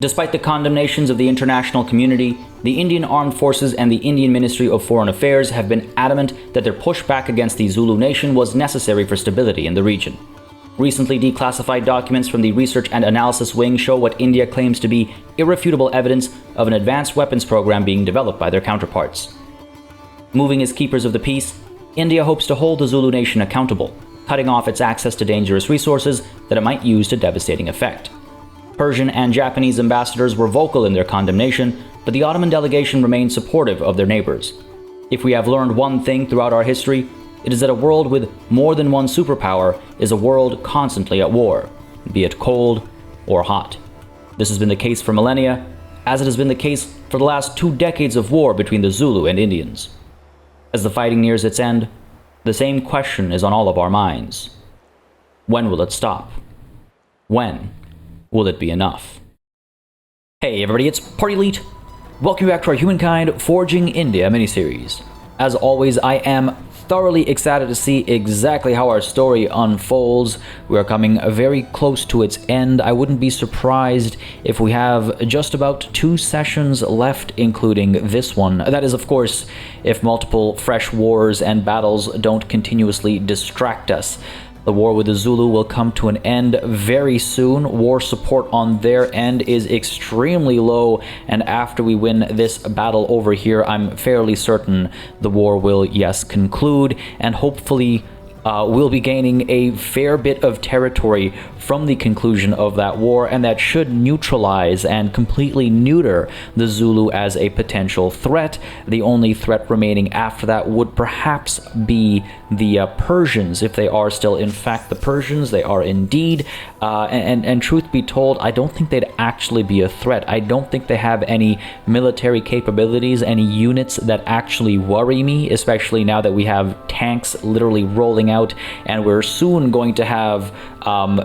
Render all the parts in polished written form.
Despite the condemnations of the international community, the Indian Armed Forces and the Indian Ministry of Foreign Affairs have been adamant that their pushback against the Zulu nation was necessary for stability in the region. Recently declassified documents from the Research and Analysis Wing show what India claims to be irrefutable evidence of an advanced weapons program being developed by their counterparts. Moving as keepers of the peace, India hopes to hold the Zulu nation accountable, cutting off its access to dangerous resources that it might use to devastating effect. Persian and Japanese ambassadors were vocal in their condemnation, but the Ottoman delegation remained supportive of their neighbors. If we have learned one thing throughout our history, it is that a world with more than one superpower is a world constantly at war, be it cold or hot. This has been the case for millennia, as it has been the case for the last 2 decades of war between the Zulu and Indians. As the fighting nears its end, the same question is on all of our minds. When will it stop? When will it be enough? Hey everybody, it's PartyElite. Welcome back to our Humankind Forging India miniseries. As always, I am thoroughly excited to see exactly how our story unfolds. We are coming very close to its end. I wouldn't be surprised if we have just about 2 sessions left, including this one. That is, of course, if multiple fresh wars and battles don't continuously distract us. The war with the Zulu will come to an end very soon. War support on their end is extremely low, and after we win this battle over here, I'm fairly certain the war will, yes, conclude, and hopefully we'll be gaining a fair bit of territory from the conclusion of that war, and that should neutralize and completely neuter the Zulu as a potential threat. The only threat remaining after that would perhaps be the Persians, if they are still in fact the Persians. They are indeed, and truth be told, I don't think they'd actually be a threat. I don't think they have any military capabilities, any units that actually worry me, especially now that we have tanks literally rolling out, and we're soon going to have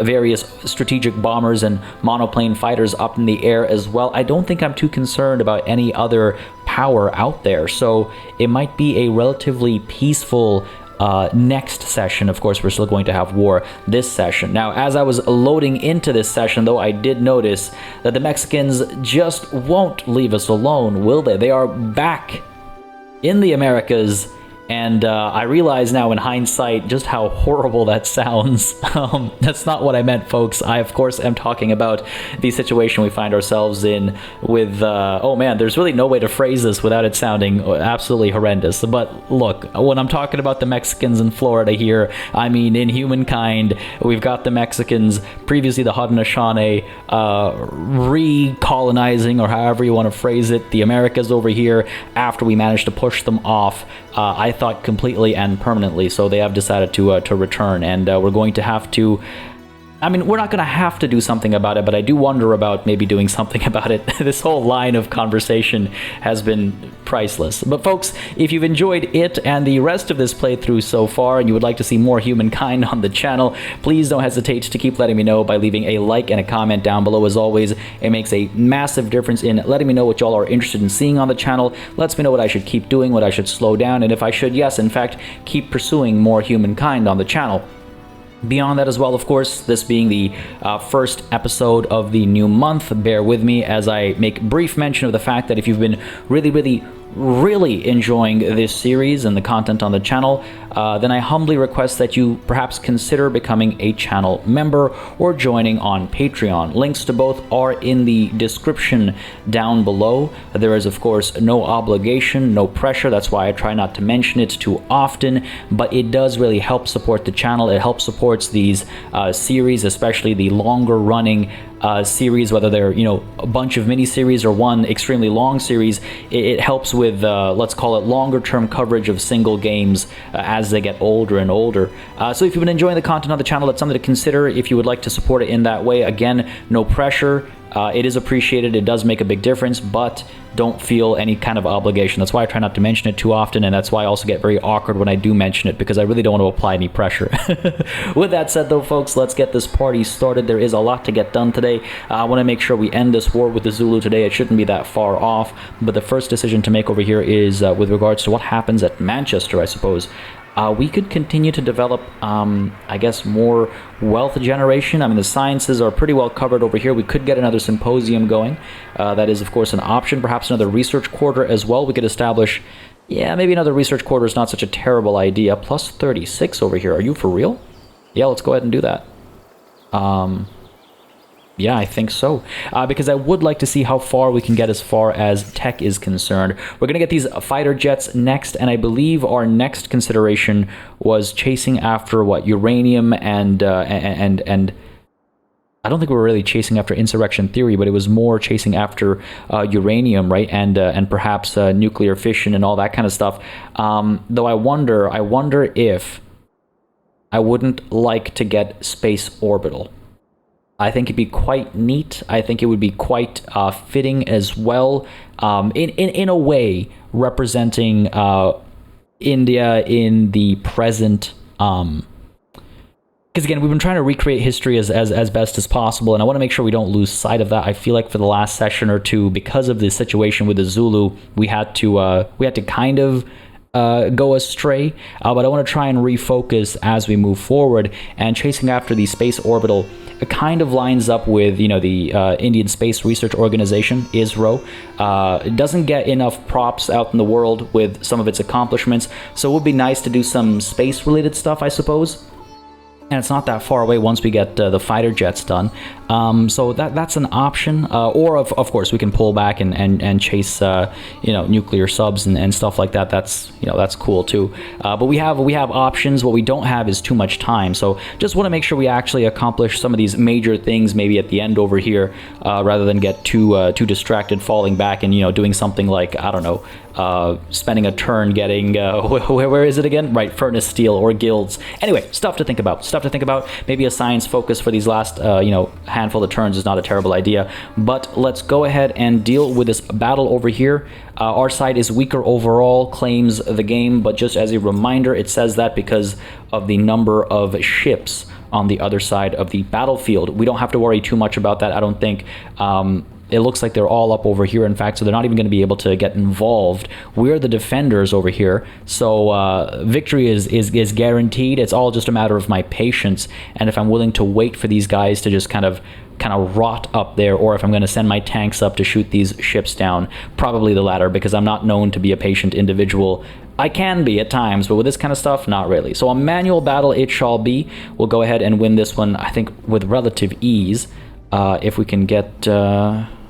various strategic bombers and monoplane fighters up in the air as well. I don't think I'm too concerned about any other power out there, so it might be a relatively peaceful next session. Of course, we're still going to have war this session. Now, as I was loading into this session, though, I did notice that the Mexicans just won't leave us alone, will they? They are back in the Americas. And I realize now in hindsight just how horrible that sounds. That's not what I meant, folks. I, of course, am talking about the situation we find ourselves in with, oh man, there's really no way to phrase this without it sounding absolutely horrendous. But look, when I'm talking about the Mexicans in Florida here, I mean in Humankind, we've got the Mexicans, previously the Haudenosaunee, recolonizing, or however you want to phrase it, the Americas over here after we managed to push them off. I thought completely and permanently, so they have decided to return, and we're going to have to, I mean, we're not going to have to do something about it, but I do wonder about maybe doing something about it. This whole line of conversation has been priceless. But folks, if you've enjoyed it and the rest of this playthrough so far, and you would like to see more Humankind on the channel, please don't hesitate to keep letting me know by leaving a like and a comment down below. As always, it makes a massive difference in letting me know what y'all are interested in seeing on the channel, lets me know what I should keep doing, what I should slow down, and if I should, yes, in fact, keep pursuing more Humankind on the channel. Beyond that as well, of course, this being the first episode of the new month, bear with me as I make brief mention of the fact that if you've been really enjoying this series and the content on the channel, then I humbly request that you perhaps consider becoming a channel member or joining on Patreon. Links to both are in the description down below. There is, of course, no obligation, no pressure. That's why I try not to mention it too often, but it does really help support the channel. It helps supports these series, especially the longer running series, whether they're, you know, a bunch of mini-series or one extremely long series. It helps with, let's call it, longer term coverage of single games as they get older and older. So if you've been enjoying the content on the channel, that's something to consider if you would like to support it in that way. Again, no pressure. It is appreciated, it does make a big difference, but don't feel any kind of obligation. That's why I try not to mention it too often, and that's why I also get very awkward when I do mention it, because I really don't want to apply any pressure. With that said, though, folks, let's get this party started. There is a lot to get done today. I want to make sure we end this war with the Zulu today. It shouldn't be that far off, but the first decision to make over here is with regards to what happens at Manchester, I suppose. We could continue to develop, I guess, more wealth generation. I mean, the sciences are pretty well covered over here. We could get another symposium going. That is, of course, an option. Perhaps another research quarter as well. We could establish, yeah, maybe another research quarter is not such a terrible idea. Plus 36 over here. Are you for real? Yeah, let's go ahead and do that. Yeah, I think so. Because I would like to see how far we can get as far as tech is concerned. We're going to get these fighter jets next, and I believe our next consideration was chasing after, what, uranium and I don't think we were really chasing after insurrection theory, but it was more chasing after uranium, right? And perhaps nuclear fission and all that kind of stuff. Though I wonder if I wouldn't like to get space orbital. I think it'd be quite neat. I think it would be quite fitting as well, in a way, representing India in the present. Because again, we've been trying to recreate history as best as possible, and I want to make sure we don't lose sight of that. I feel like for the last session or two, because of the situation with the Zulu, we had to kind of go astray, but I want to try and refocus as we move forward. And chasing after the space orbital, it kind of lines up with, you know, the Indian Space Research Organization, ISRO. It doesn't get enough props out in the world with some of its accomplishments, so it would be nice to do some space-related stuff, I suppose. And it's not that far away once we get the fighter jets done. So that's an option. Or of course we can pull back and chase nuclear subs and stuff like that. That's cool too. But we have options. What we don't have is too much time. So just want to make sure we actually accomplish some of these major things maybe at the end over here, rather than get too distracted falling back and doing something like, I don't know, spending a turn getting where is it again? Right, furnace steel or guilds. Anyway, stuff to think about. Maybe a science focus for these last handful of turns is not a terrible idea. But let's go ahead and deal with this battle over here. Our side is weaker overall, claims the game, but just as a reminder, it says that because of the number of ships on the other side of the battlefield. We don't have to worry too much about that, I don't think. It looks like they're all up over here, in fact, so they're not even going to be able to get involved. We're the defenders over here, so victory is guaranteed. It's all just a matter of my patience, and if I'm willing to wait for these guys to just kind of rot up there, or if I'm going to send my tanks up to shoot these ships down. Probably the latter, because I'm not known to be a patient individual. I can be at times, but with this kind of stuff, not really. So a manual battle it shall be. We'll go ahead and win this one, I think, with relative ease. If we can get...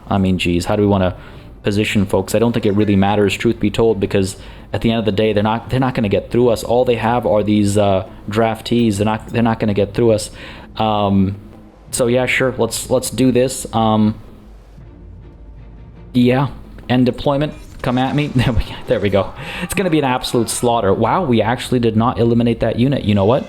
I mean, geez, how do we want to position folks? I don't think it really matters, truth be told, because at the end of the day, they're not going to get through us. All they have are these draftees. They're not going to get through us. So yeah, sure. Let's do this. Yeah, end deployment. Come at me. There we go. It's going to be an absolute slaughter. Wow, we actually did not eliminate that unit. You know what?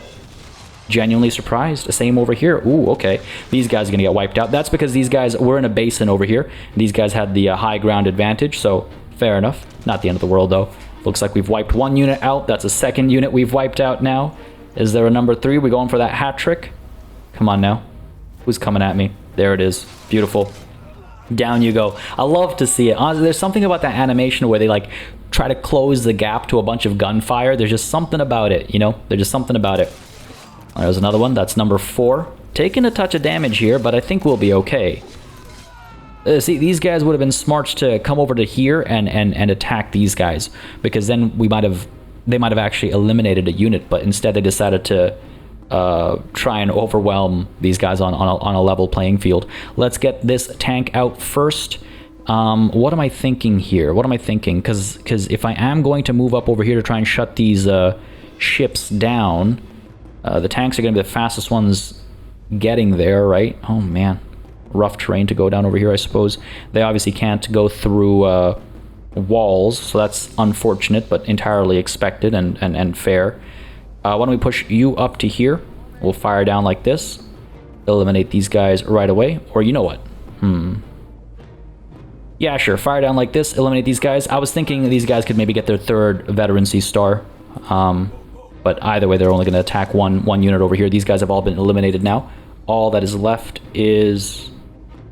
Genuinely surprised. Same over here. Ooh, okay. These guys are going to get wiped out. That's because these guys were in a basin over here. These guys had the high ground advantage, so fair enough. Not the end of the world, though. Looks like we've wiped one unit out. That's a second unit we've wiped out now. Is there a number 3? We going for that hat trick? Come on now. Who's coming at me? There it is. Beautiful. Down you go. I love to see it. There's something about that animation where they like try to close the gap to a bunch of gunfire. There's just something about it, There's just something about it. There's another one. That's number 4. Taking a touch of damage here, but I think we'll be okay. See, these guys would have been smart to come over to here and attack these guys, because then they might have actually eliminated a unit, but instead they decided to try and overwhelm these guys on a level playing field. Let's get this tank out first. What am I thinking here? Because if I am going to move up over here to try and shut these ships down, the tanks are going to be the fastest ones getting there, right? Oh man, rough terrain to go down over here, I suppose. They obviously can't go through walls, so that's unfortunate, but entirely expected and fair. Why don't we push you up to here? We'll fire down like this. Eliminate these guys right away. Or you know what? Yeah, sure. Fire down like this. Eliminate these guys. I was thinking these guys could maybe get their 3rd veterancy star. But either way, they're only going to attack one unit over here. These guys have all been eliminated now. All that is left is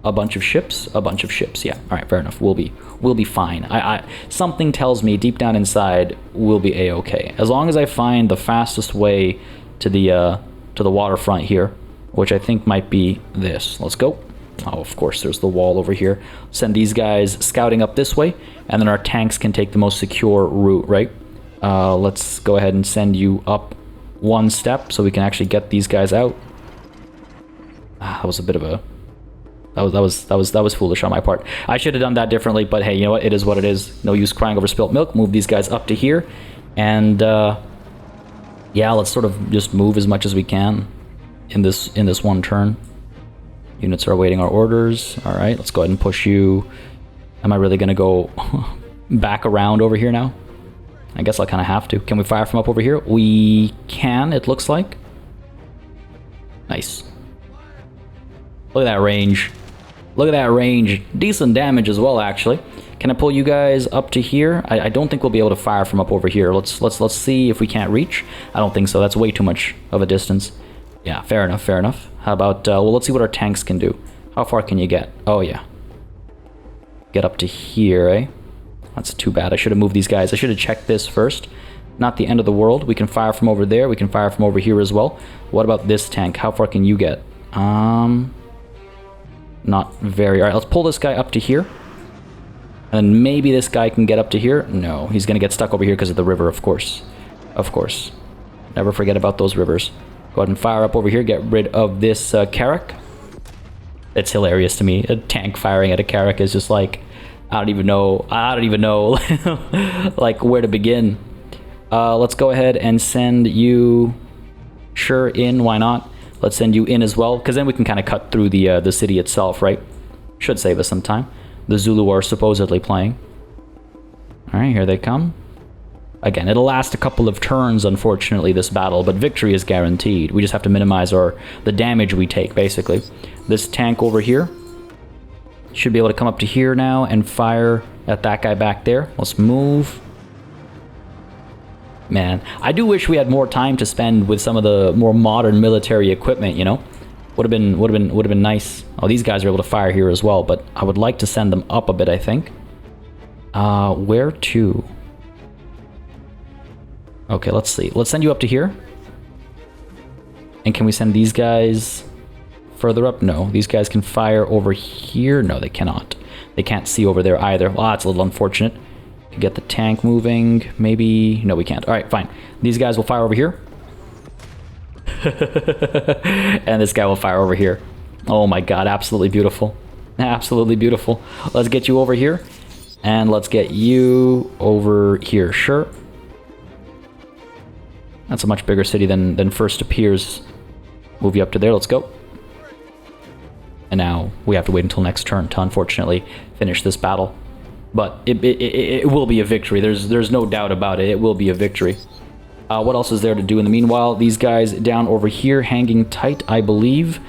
A bunch of ships? A bunch of ships, yeah. Alright, fair enough. We'll be fine. Something tells me deep down inside we'll be a-okay. As long as I find the fastest way to the waterfront here, which I think might be this. Let's go. Oh, of course, there's the wall over here. Send these guys scouting up this way, and then our tanks can take the most secure route, right? Let's go ahead and send you up one step so we can actually get these guys out. That was a bit of a... That was foolish on my part. I should have done that differently, but hey, you know what? It is what it is. No use crying over spilt milk. Move these guys up to here, and yeah, let's sort of just move as much as we can in this one turn. Units are awaiting our orders. All right, let's go ahead and push you. Am I really gonna go back around over here now? I guess I'll kind of have to. Can we fire from up over here? We can, it looks like. Nice. Look at that range. Look at that range. Decent damage as well, actually. Can I pull you guys up to here? I don't think we'll be able to fire from up over here. Let's see if we can't reach. I don't think so. That's way too much of a distance. Yeah, fair enough, fair enough. How about, well, let's see what our tanks can do. How far can you get? Oh, yeah. Get up to here, eh? That's too bad. I should have moved these guys. I should have checked this first. Not the end of the world. We can fire from over there. We can fire from over here as well. What about this tank? How far can you get? Not very. All right, let's pull this guy up to here. And maybe this guy can get up to here. No, he's going to get stuck over here because of the river, of course. Of course. Never forget about those rivers. Go ahead and fire up over here. Get rid of this Carrack. It's hilarious to me. A tank firing at a Carrack is just like... I don't even know like where to begin. Let's go ahead and send you in. Why not? Let's send you in as well, because then we can kind of cut through the city itself, right? Should save us some time. The Zulu are supposedly playing. All right, here they come. Again, it'll last a couple of turns, unfortunately, this battle, but victory is guaranteed. We just have to minimize the damage we take, basically. This tank over here should be able to come up to here now and fire at that guy back there. Let's move. Man, I do wish we had more time to spend with some of the more modern military equipment, you know? Would have been nice. Oh, these guys are able to fire here as well, but I would like to send them up a bit, I think. Where to? Okay, let's see. Let's send you up to here. And can we send these guys further up? No. These guys can fire over here. No, they cannot. They can't see over there either. Well, that's a little unfortunate. Get the tank moving. Maybe... No, we can't. All right, fine. These guys will fire over here. And this guy will fire over here. Oh my god, absolutely beautiful. Absolutely beautiful. Let's get you over here. And let's get you over here. Sure. That's a much bigger city than first appears. Move you up to there. Let's go. And now we have to wait until next turn to unfortunately finish this battle. But it will be a victory. There's no doubt about it. It will be a victory. What else is there to do in the meanwhile? These guys down over here hanging tight, I believe.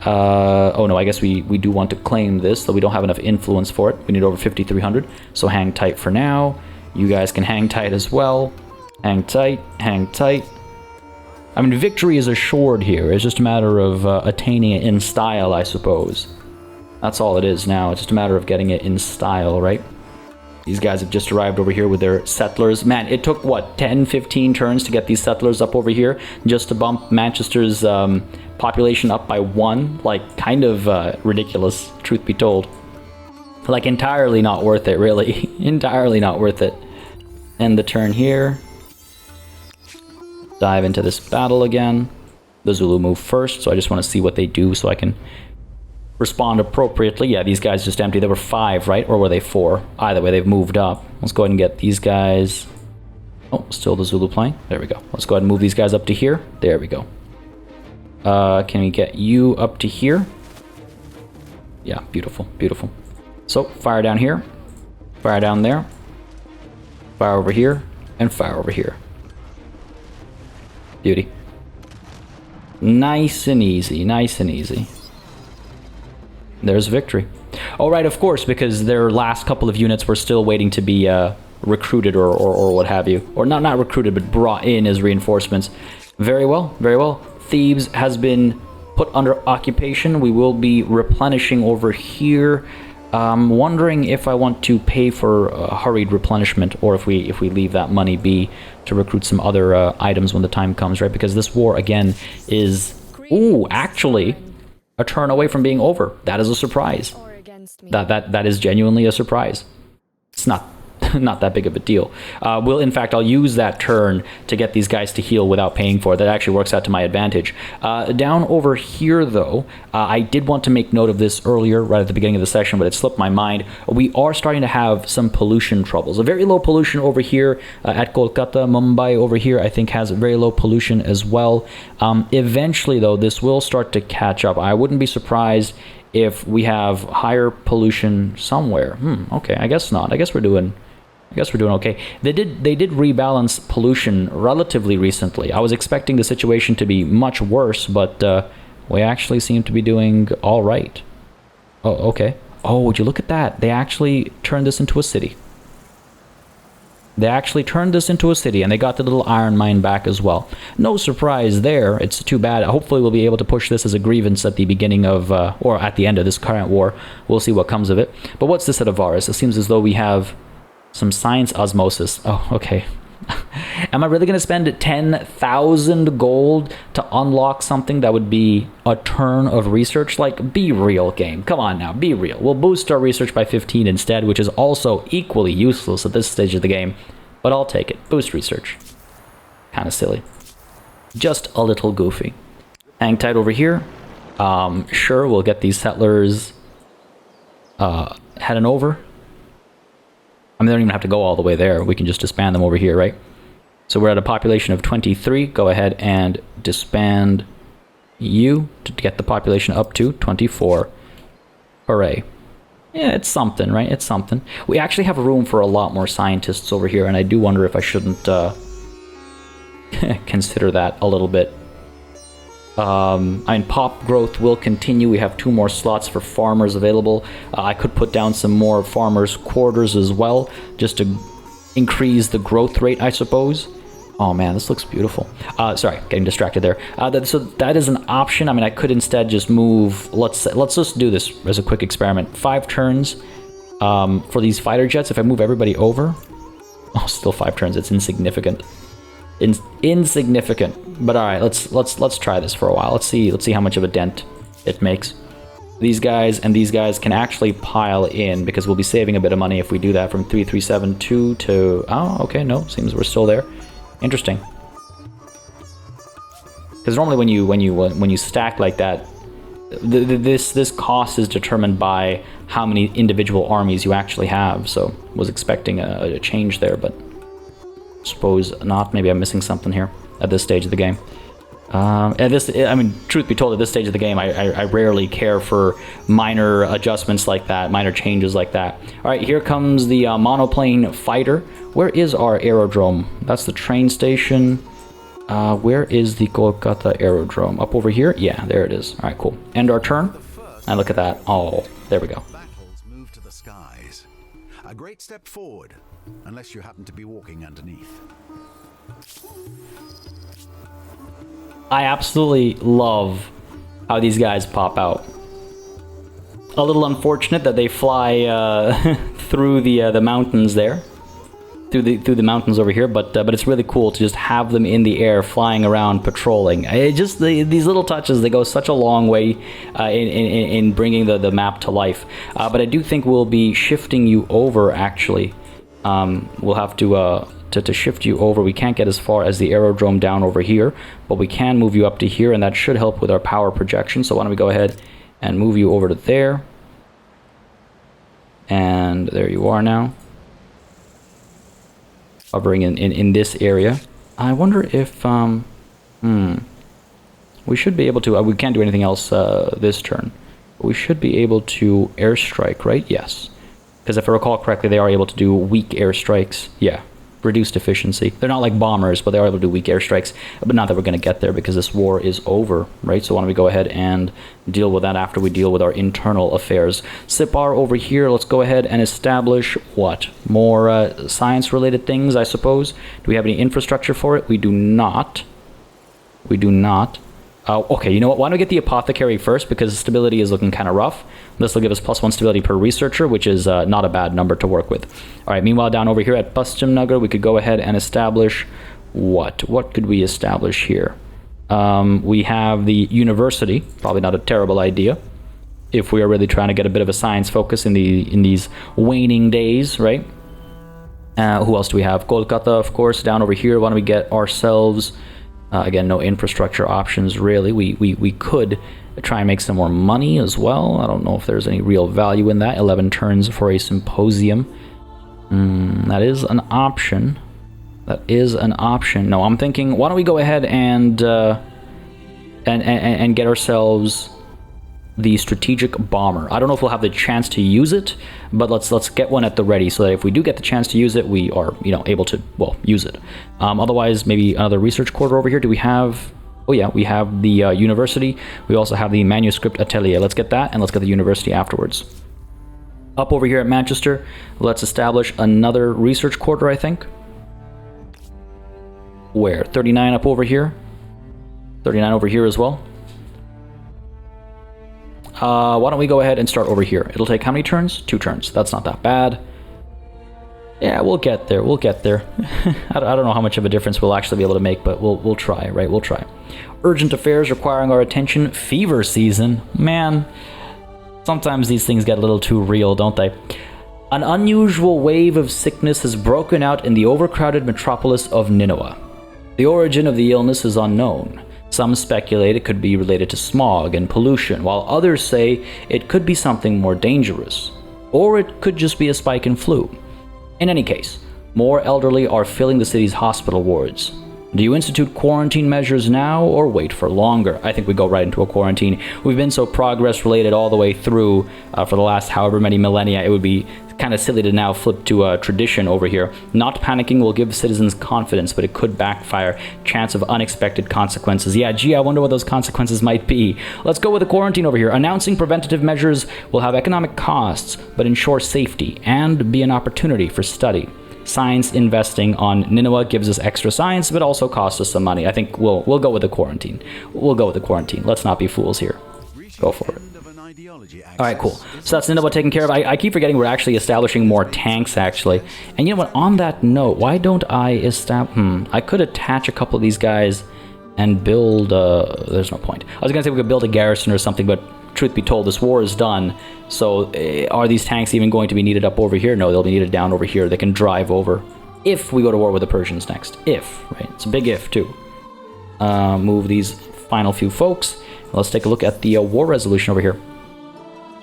Oh no, I guess we do want to claim this, though we don't have enough influence for it. We need over 5,300. So hang tight for now. You guys can hang tight as well. Hang tight, hang tight. I mean, victory is assured here. It's just a matter of attaining it in style, I suppose. That's all it is now. It's just a matter of getting it in style, right? These guys have just arrived over here with their settlers. Man, it took, what, 10, 15 turns to get these settlers up over here just to bump Manchester's population up by 1? Like, kind of ridiculous, truth be told. Like, entirely not worth it, really. Entirely not worth it. End the turn here. Dive into this battle again. The Zulu move first, so I just want to see what they do so I can respond appropriately. Yeah, these guys just empty. There were 5, right? Or were they 4? Either way, they've moved up. Let's go ahead and get these guys. Oh, still the Zulu playing. There we go. Let's go ahead and move these guys up to here. There we go. Can we get you up to here? Yeah, beautiful, beautiful. So, fire down here. Fire down there. Fire over here. And fire over here. Beauty. Nice and easy, nice and easy. There's victory. Oh, right, of course, because their last couple of units were still waiting to be recruited or what have you. Or not recruited, but brought in as reinforcements. Very well, very well. Thebes has been put under occupation. We will be replenishing over here. Wondering if I want to pay for hurried replenishment, or if we leave that money be to recruit some other items when the time comes, right? Because this war again is actually a turn away from being over. That is a surprise. That is genuinely a surprise. It's not that big of a deal. I'll use that turn to get these guys to heal without paying for it. That actually works out to my advantage. Down over here, though, I did want to make note of this earlier, right at the beginning of the session, but it slipped my mind. We are starting to have some pollution troubles. A very low pollution over here at Kolkata. Mumbai over here, I think, has very low pollution as well. Eventually, though, this will start to catch up. I wouldn't be surprised if we have higher pollution somewhere. Okay, I guess not. I guess we're doing okay. They did rebalance pollution relatively recently. I was expecting the situation to be much worse, but we actually seem to be doing all right. Oh, okay. Oh, would you look at that? They actually turned this into a city. And they got the little iron mine back as well. No surprise there. It's too bad. Hopefully we'll be able to push this as a grievance at the beginning of, or at the end of this current war. We'll see what comes of it. But what's this at Avaris? It seems as though we have some science osmosis. Oh, okay. Am I really going to spend 10,000 gold to unlock something that would be a turn of research? Like, be real, game. Come on now, be real. We'll boost our research by 15 instead, which is also equally useless at this stage of the game. But I'll take it. Boost research. Kind of silly. Just a little goofy. Hang tight over here. Sure, we'll get these settlers heading over. I mean, they don't even have to go all the way there. We can just disband them over here, right? So we're at a population of 23. Go ahead and disband you to get the population up to 24. Hooray. Yeah, it's something, right? It's something. We actually have room for a lot more scientists over here, and I do wonder if I shouldn't consider that a little bit. I mean, pop growth will continue. We have 2 more slots for farmers available. I could put down some more farmers' quarters as well, just to increase the growth rate, I suppose. Oh man, this looks beautiful. Sorry, getting distracted there. So that is an option. I mean, I could instead just move. Let's just do this as a quick experiment. 5 turns for these fighter jets. If I move everybody over, oh, still 5 turns. It's insignificant. Insignificant. But all right, let's try this for a while. Let's see how much of a dent it makes. These guys and these guys can actually pile in, because we'll be saving a bit of money if we do that from 3372 to, oh, okay, no, seems we're still there. Interesting. Because normally when you stack like that, this cost is determined by how many individual armies you actually have. So was expecting a change there, but suppose not. Maybe I'm missing something here at this stage of the game. I mean, truth be told, at this stage of the game, I rarely care for minor adjustments like that, minor changes like that. All right, here comes the monoplane fighter. Where is our aerodrome? That's the train station. Where is the Kolkata aerodrome? Up over here? Yeah, there it is. All right, cool. End our turn. And look at that. Oh, there we go. Battles move to the skies. A great step forward, unless you happen to be walking underneath. I absolutely love how these guys pop out. A little unfortunate that they fly through the mountains there, through the mountains over here, but it's really cool to just have them in the air, flying around, patrolling. These little touches, they go such a long way in bringing the map to life. But I do think we'll be shifting you over. Actually, we'll have to shift you over. We can't get as far as the aerodrome down over here, but we can move you up to here, and that should help with our power projection. So why don't we go ahead and move you over to there. And there you are now. Hovering in this area. I wonder if, we should be able to, we can't do anything else this turn. But we should be able to airstrike, right? Yes. Because if I recall correctly, they are able to do weak airstrikes. Yeah. Reduced efficiency. They're not like bombers, but they are able to do weak airstrikes. But not that we're going to get there, because this war is over, right? So why don't we go ahead and deal with that after we deal with our internal affairs. Sipar over here, let's go ahead and establish what? More science-related things, I suppose. Do we have any infrastructure for it? We do not. We do not. Okay, you know what? Why don't we get the apothecary first, because stability is looking kind of rough. This will give us +1 stability per researcher, which is not a bad number to work with. All right, meanwhile, down over here at Pastamnagar, we could go ahead and establish what? What could we establish here? We have the university, probably not a terrible idea if we are really trying to get a bit of a science focus in these waning days, right? Who else do we have? Kolkata, of course, down over here. Why don't we get ourselves... again, no infrastructure options, really. We could try and make some more money as well. I don't know if there's any real value in that. 11 turns for a symposium. That is an option. That is an option. No, I'm thinking, why don't we go ahead and get ourselves the strategic bomber. I don't know if we'll have the chance to use it, but let's get one at the ready, so that if we do get the chance to use it, we are, you know, able to, well, use it. Otherwise, maybe another research quarter over here. Do we have... Oh yeah, we have the university. We also have the manuscript atelier. Let's get that, and let's get the university afterwards. Up over here at Manchester, let's establish another research quarter, I think. Where? 39 up over here? 39 over here as well? Why don't we go ahead and start over here? It'll take how many turns? 2 turns. That's not that bad. Yeah, we'll get there. We'll get there. I don't know how much of a difference we'll actually be able to make, but we'll try, right? We'll try. Urgent affairs requiring our attention. Fever season. Man, sometimes these things get a little too real, don't they? An unusual wave of sickness has broken out in the overcrowded metropolis of Nineveh. The origin of the illness is unknown. Some speculate it could be related to smog and pollution, while others say it could be something more dangerous. Or it could just be a spike in flu. In any case, more elderly are filling the city's hospital wards. Do you institute quarantine measures now or wait for longer? I think we go right into a quarantine. We've been so progress related all the way through for the last however many millennia. It would be kind of silly to now flip to a tradition over here. Not panicking will give citizens confidence, but it could backfire. Chance of unexpected consequences. Yeah, gee, I wonder what those consequences might be. Let's go with the quarantine over here. Announcing preventative measures will have economic costs, but ensure safety and be an opportunity for study. Science investing on Nineveh gives us extra science, but also costs us some money. I think we'll go with the quarantine. We'll go with the quarantine. Let's not be fools here. Go for it. All right, cool. So that's Nineveh taken care of. I keep forgetting we're actually establishing more tanks, actually. And you know what? On that note, why don't I establish... I could attach a couple of these guys and build... there's no point. I was going to say we could build a garrison or something, but truth be told, this war is done. So are these tanks even going to be needed up over here? No, they'll be needed down over here. They can drive over if we go to war with the Persians next. If, right? It's a big if, too. Move these final few folks. Let's take a look at the war resolution over here.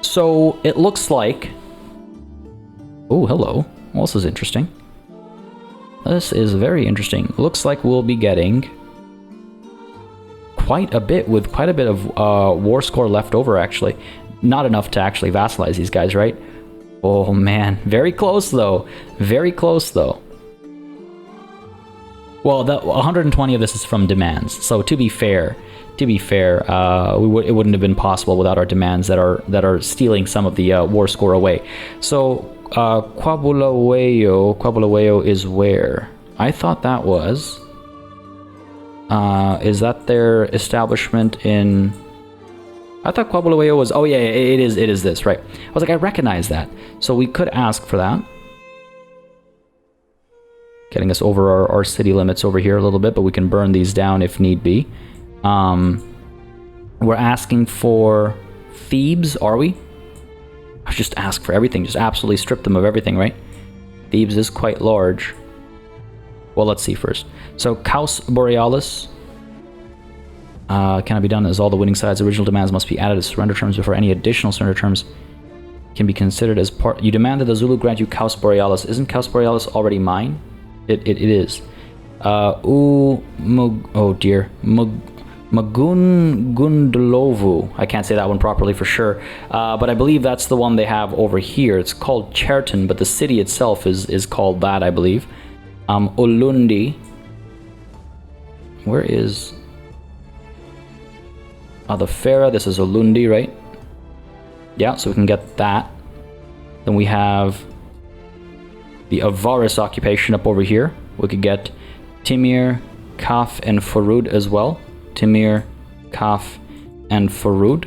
So it looks like... Oh, hello. Well, this is interesting. This is very interesting. Looks like we'll be getting quite a bit of war score left over, actually. Not enough to actually vassalize these guys, right? Oh, man. Very close, though. Very close, though. Well, 120 of this is from demands. So to be fair, it wouldn't have been possible without our demands that are stealing some of the war score away. So Quabulahueyo is where? I thought that was... is that their establishment in... I thought Quabulahueyo was... Oh yeah, it is this, right. I was like, I recognize that. So we could ask for that. Getting us over our city limits over here a little bit, but we can burn these down if need be. We're asking for Thebes, are we? I just ask for everything, just absolutely strip them of everything, right? Thebes is quite large. Well, let's see first. So, Caus Borealis cannot be done as all the winning sides' original demands must be added as surrender terms before any additional surrender terms can be considered as part... You demand that the Zulu grant you Caus Borealis. Isn't Caus Borealis already mine? It is. Oh dear. Magungundlovu. I can't say that one properly for sure, but I believe that's the one they have over here. It's called Cherton, but the city itself is called that, I believe. Ulundi. Where is... the Farah. This is Ulundi, right? Yeah, so we can get that. Then we have the Avaris occupation up over here. We could get Timir, Kaf, and Farud as well. Timir, Kaf, and Farud.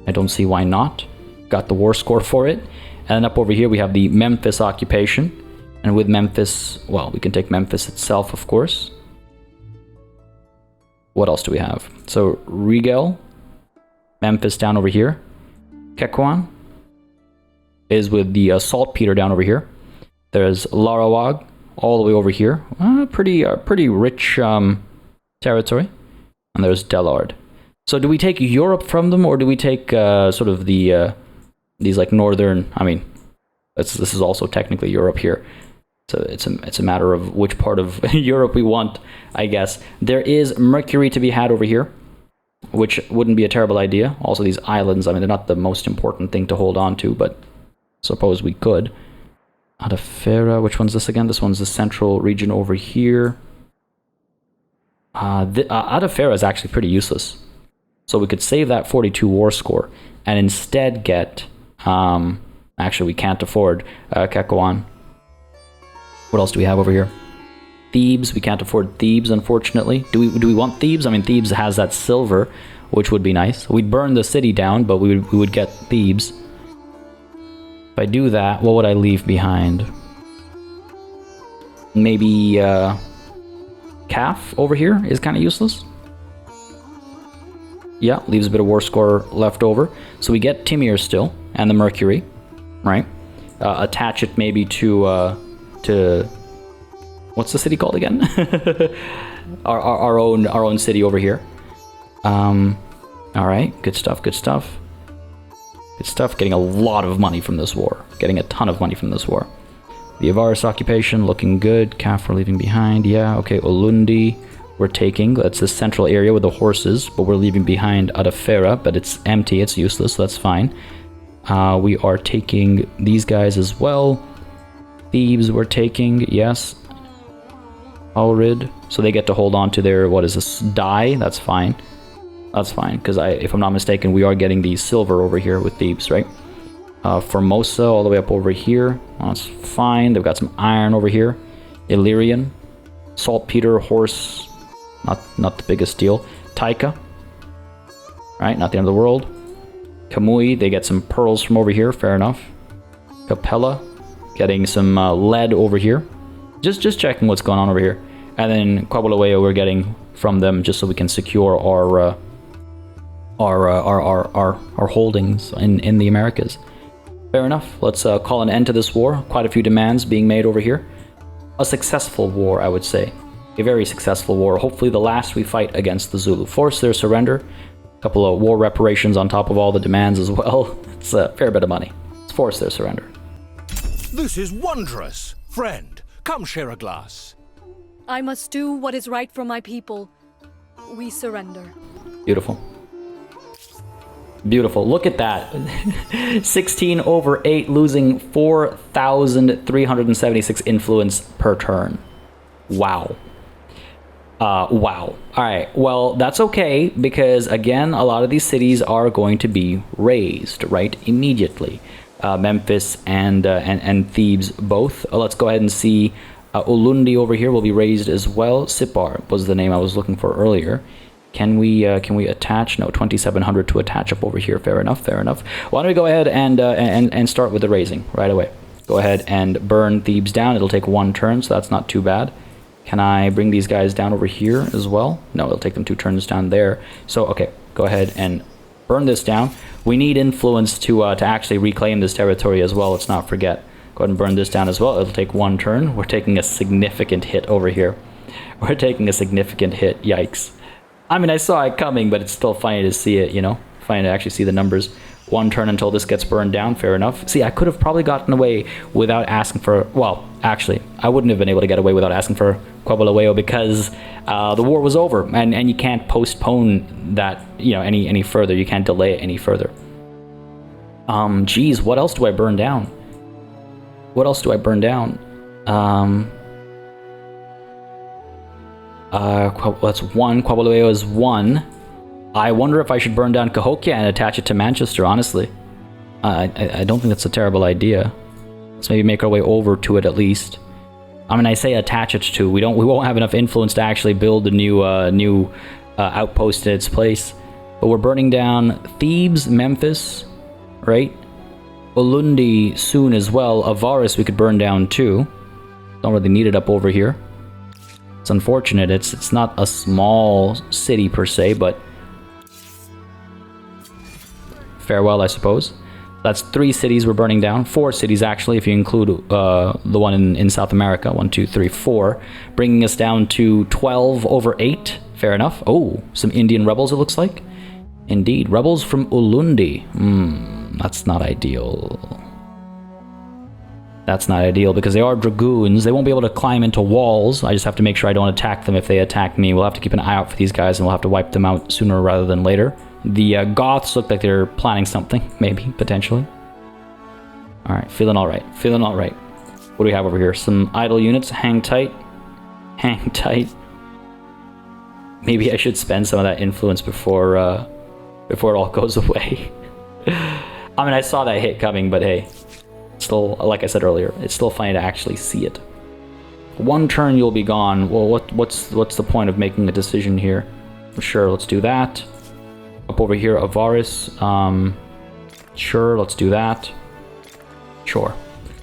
I don't see why not. Got the war score for it. And then up over here we have the Memphis occupation. And with Memphis, well, we can take Memphis itself, of course. What else do we have? So Rigel, Memphis down over here. Kekwan is with the saltpeter down over here. There's Larawag all the way over here. Pretty rich territory. And there's Delard. So do we take Europe from them, or do we take sort of the these like northern? I mean, this is also technically Europe here. So it's a matter of which part of Europe we want, I guess. There is Mercury to be had over here, which wouldn't be a terrible idea. Also, these islands, I mean, they're not the most important thing to hold on to, but suppose we could. Adafera, which one's this again? This one's the central region over here. Adafera is actually pretty useless. So we could save that 42 war score and instead get... actually, we can't afford Kekwan. What else do we have over here? Thebes. We can't afford Thebes, unfortunately. Do we want Thebes? I mean, Thebes has that silver, which would be nice. We'd burn the city down, but we would get Thebes. If I do that, what would I leave behind? Maybe Kaf over here is kind of useless. Yeah, leaves a bit of war score left over. So we get Timir still, and the Mercury, right? Attach it maybe to what's the city called again? our own city over here. All right, good stuff. Getting a lot of money from this war. Getting a ton of money from this war. The Avaris occupation looking good. Kaf we're leaving behind. Yeah, okay. Ulundi we're taking. That's the central area with the horses, but we're leaving behind Adafera, but it's empty. It's useless. So that's fine. We are taking these guys as well. Thebes we're taking, yes. Alrid, so they get to hold on to their, what is this, dye? That's fine. That's fine, because if I'm not mistaken, we are getting the silver over here with Thebes, right? Formosa all the way up over here. That's fine. They've got some iron over here. Illyrian, saltpeter, horse, not the biggest deal. Taika, right? Not the end of the world. Kamui, they get some pearls from over here. Fair enough. Capella, getting some lead over here. Just checking what's going on over here. And then Kwabulawayo we're getting from them just so we can secure our holdings in the Americas. Fair enough. Let's call an end to this war. Quite a few demands being made over here. A successful war, I would say. A very successful war. Hopefully the last we fight against the Zulu. Force their surrender. A couple of war reparations on top of all the demands as well. It's a fair bit of money. Let's force their surrender. This is wondrous. Friend, come share a glass. I must do what is right for my people. We surrender. Beautiful. Beautiful. Look at that. 16/8, losing 4,376 influence per turn. Wow. Wow. All right. Well, that's okay because, again, a lot of these cities are going to be razed, right, immediately. Memphis and Thebes both. Let's go ahead and see Ulundi over here will be razed as well. Sipar was the name I was looking for earlier. Can we attach? No, 2,700 to attach up over here. Fair enough. Fair enough. Why don't we go ahead and start with the razing right away? Go ahead and burn Thebes down. It'll take one turn, so that's not too bad. Can I bring these guys down over here as well? No, it'll take them 2 turns down there. So, okay, go ahead and burn this down. We need influence to actually reclaim this territory as well. Let's not forget. Go ahead and burn this down as well. It'll take 1 turn. We're taking a significant hit over here. We're taking a significant hit. Yikes. I mean, I saw it coming, but it's still funny to see it, you know? Funny to actually see the numbers. 1 turn until this gets burned down. Fair enough. See, I could have probably gotten away without asking for... Well, actually, I wouldn't have been able to get away without asking for Kwabulawayo because the war was over, and you can't postpone that, you know, any further. You can't delay it any further. Geez, what else do I burn down? What else do I burn down? That's 1. Kwabulawayo is 1. I wonder if I should burn down Cahokia and attach it to Manchester, honestly. I don't think that's a terrible idea. Let's maybe make our way over to it at least. I mean, I say attach it to. We won't have enough influence to actually build a new outpost in its place. But we're burning down Thebes, Memphis, right? Ulundi soon as well. Avaris we could burn down too. Don't really need it up over here. It's unfortunate. It's not a small city per se, but farewell, I suppose. That's 3 cities we're burning down. 4 cities, actually, if you include the one in South America. 1, 2, 3, 4. Bringing us down to 12 over 8. Fair enough. Oh, some Indian rebels, it looks like. Indeed. Rebels from Ulundi. That's not ideal. That's not ideal, because they are dragoons. They won't be able to climb into walls. I just have to make sure I don't attack them if they attack me. We'll have to keep an eye out for these guys, and we'll have to wipe them out sooner rather than later. The Goths look like they're planning something, maybe, potentially. Alright, feeling alright. Feeling alright. What do we have over here? Some idle units. Hang tight. Hang tight. Maybe I should spend some of that influence before it all goes away. I mean, I saw that hit coming, but hey. Still, like I said earlier, it's still funny to actually see it. 1 turn you'll be gone. Well, what's the point of making a decision here? Sure, let's do that. Up over here, Avaris. Sure, let's do that. Sure.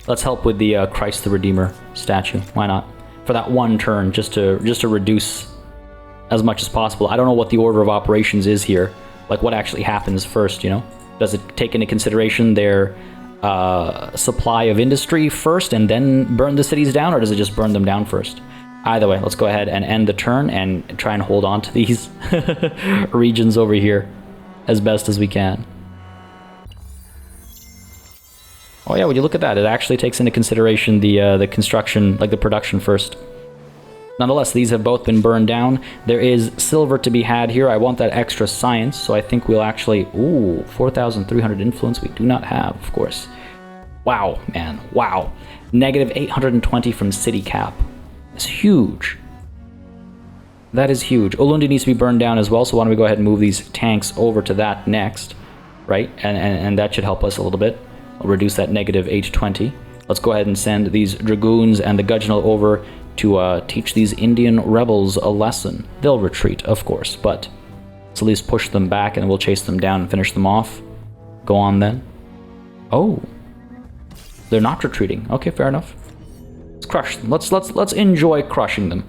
Let's help with the Christ the Redeemer statue. Why not? For that 1 turn, just to reduce as much as possible. I don't know what the order of operations is here. Like, what actually happens first, you know? Does it take into consideration their supply of industry first and then burn the cities down, or does it just burn them down first? Either way, let's go ahead and end the turn and try and hold on to these regions over here as best as we can. Oh yeah, when you look at that, it actually takes into consideration the construction, like the production first. Nonetheless, these have both been burned down. There is silver to be had here. I want that extra science, so I think we'll actually... Ooh, 4,300 influence we do not have, of course. Wow, man, wow. Negative 820 from city cap. It's huge. That is huge. Ulundi needs to be burned down as well, so why don't we go ahead and move these tanks over to that next, right? And that should help us a little bit. I'll reduce that negative 820. Let's go ahead and send these dragoons and the Gudgeonal over to teach these Indian rebels a lesson. They'll retreat, of course, but let's at least push them back and we'll chase them down and finish them off. Go on then. Oh, they're not retreating. Okay, fair enough. Let's crush them. Let's enjoy crushing them.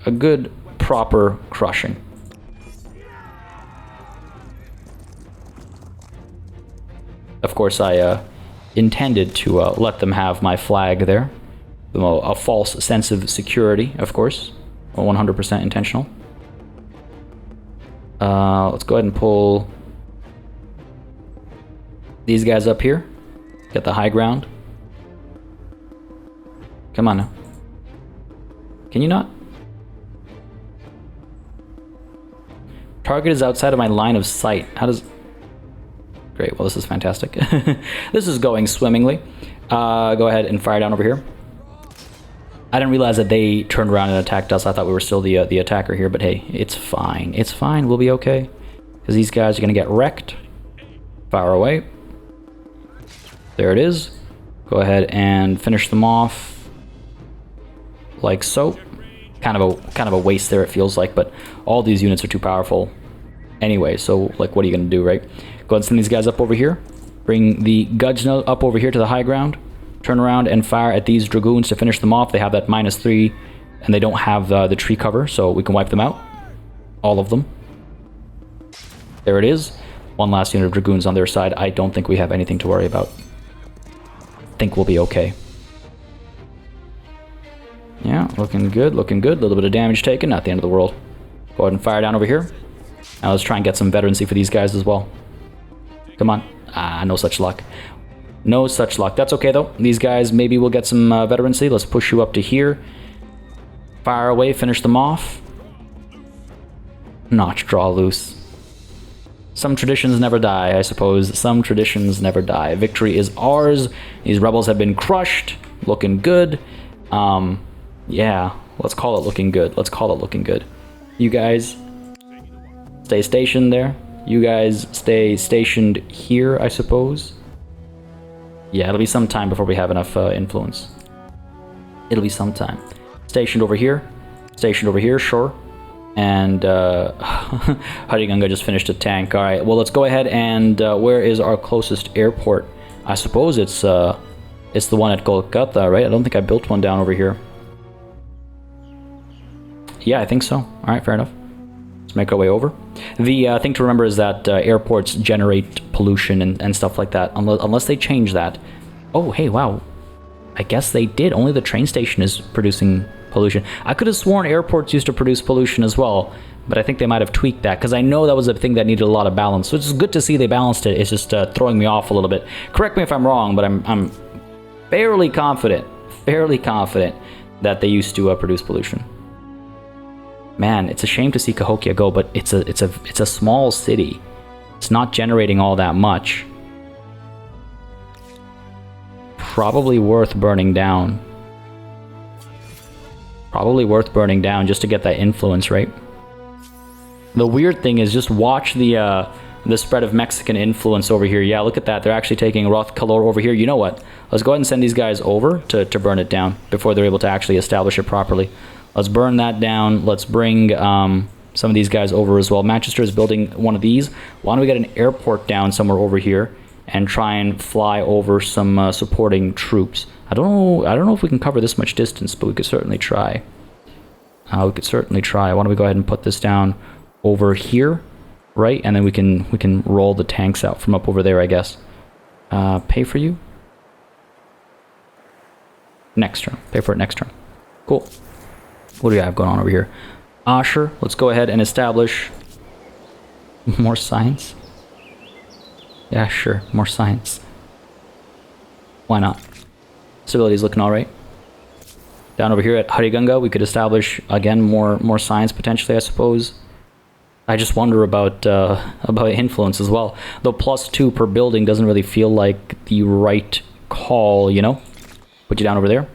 A good, proper crushing. Of course, I intended to let them have my flag there. A false sense of security, of course. 100% intentional. Let's go ahead and pull these guys up here. Get the high ground. Come on now. Can you not? Target is outside of my line of sight. How does... Great, well this is fantastic. This is going swimmingly. Go ahead and fire down over here. I didn't realize that they turned around and attacked us. I thought we were still the attacker here, but hey, it's fine. It's fine, we'll be okay. Because these guys are going to get wrecked. Fire away. There it is. Go ahead and finish them off. Like so. Kind of a waste there, it feels like, but all these units are too powerful anyway, so like what are you going to do, right? Go ahead and send these guys up over here. Bring the Gudgeonal up over here to the high ground. Turn around and fire at these dragoons to finish them off. They have that -3, and they don't have the tree cover, so we can wipe them out. All of them. There it is. One last unit of dragoons on their side. I don't think we have anything to worry about. I think we'll be okay. Yeah, looking good, looking good. A little bit of damage taken, not the end of the world. Go ahead and fire down over here. Now let's try and get some veterancy for these guys as well. Come on. Ah, no such luck. No such luck. That's okay, though. These guys, maybe we'll get some veterancy. Let's push you up to here. Fire away, finish them off. Notch, draw loose. Some traditions never die, I suppose. Some traditions never die. Victory is ours. These rebels have been crushed. Looking good. Yeah, let's call it looking good. Let's call it looking good. You guys stay stationed there. You guys stay stationed here, I suppose. Yeah, it'll be some time before we have enough influence. It'll be some time. Stationed over here. Stationed over here, sure. And Haringanga just finished a tank. All right, well, let's go ahead and where is our closest airport? I suppose it's the one at Kolkata, right? I don't think I built one down over here. Yeah, I think so. All right, fair enough. Let's make our way over. The thing to remember is that airports generate pollution and stuff like that, unless they change that. Oh, hey, wow. I guess they did. Only the train station is producing pollution. I could have sworn airports used to produce pollution as well, but I think they might have tweaked that, because I know that was a thing that needed a lot of balance. So it's good to see they balanced it. It's just throwing me off a little bit. Correct me if I'm wrong, but I'm fairly confident that they used to produce pollution. Man, it's a shame to see Cahokia go, but it's a small city. It's not generating all that much. Probably worth burning down. Probably worth burning down just to get that influence, right? The weird thing is, just watch the spread of Mexican influence over here. Yeah, look at that. They're actually taking Roth Kalor over here. You know what? Let's go ahead and send these guys over to burn it down before they're able to actually establish it properly. Let's burn that down. Let's bring some of these guys over as well. Manchester is building one of these. Why don't we get an airport down somewhere over here and try and fly over some supporting troops? I don't know if we can cover this much distance, but we could certainly try. Why don't we go ahead and put this down over here, right? And then we can roll the tanks out from up over there, I guess. Pay for you? Next turn. Pay for it next turn. Cool. What do we have going on over here? Sure. Let's go ahead and establish more science. Yeah, sure. More science. Why not? Stability's looking all right. Down over here at Hariganga, we could establish again more science potentially, I suppose. I just wonder about influence as well. Though +2 per building doesn't really feel like the right call, you know? Put you down over there.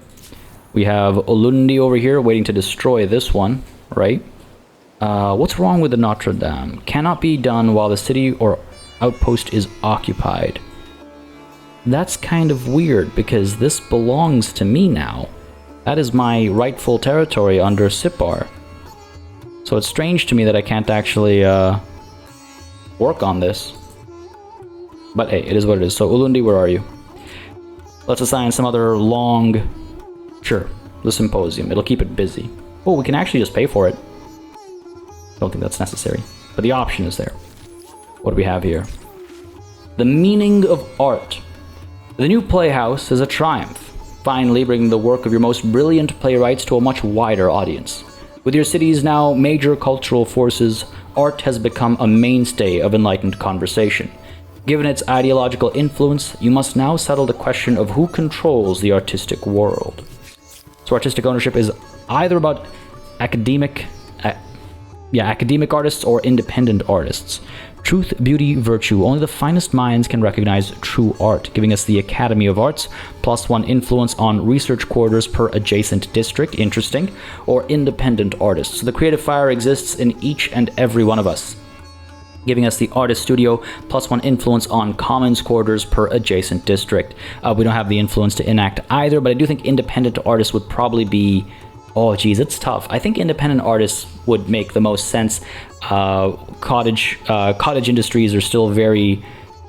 We have Ulundi over here waiting to destroy this one, right? What's wrong with the Notre Dame? Cannot be done while the city or outpost is occupied. That's kind of weird, because this belongs to me now. That is my rightful territory under Sipar. So it's strange to me that I can't actually work on this. But hey, it is what it is. So Ulundi, where are you? Let's assign some other long... Sure, the symposium. It'll keep it busy. Oh, we can actually just pay for it. Don't think that's necessary, but the option is there. What do we have here? The meaning of art. The new playhouse is a triumph, finally bringing the work of your most brilliant playwrights to a much wider audience. With your city's now major cultural forces, art has become a mainstay of enlightened conversation. Given its ideological influence, you must now settle the question of who controls the artistic world. So artistic ownership is either about academic artists or independent artists. Truth, beauty, virtue. Only the finest minds can recognize true art, giving us the Academy of Arts, +1 influence on research quarters per adjacent district. Interesting. Or independent artists. So the creative fire exists in each and every one of us, giving us the artist studio, +1 influence on commons quarters per adjacent district. We don't have the influence to enact either, but I do think independent artists would probably be... Oh, geez, it's tough. I think independent artists would make the most sense. Cottage industries are still very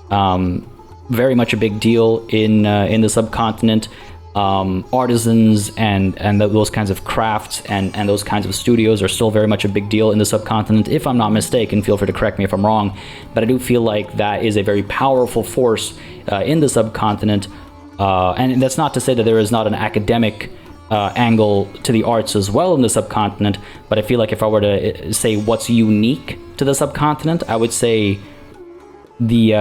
much a big deal in the subcontinent. Artisans and those kinds of crafts and those kinds of studios are still very much a big deal in the subcontinent, if I'm not mistaken. Feel free to correct me if I'm wrong, but I do feel like that is a very powerful force in the subcontinent, and that's not to say that there is not an academic angle to the arts as well in the subcontinent, but I feel like if I were to say what's unique to the subcontinent, I would say the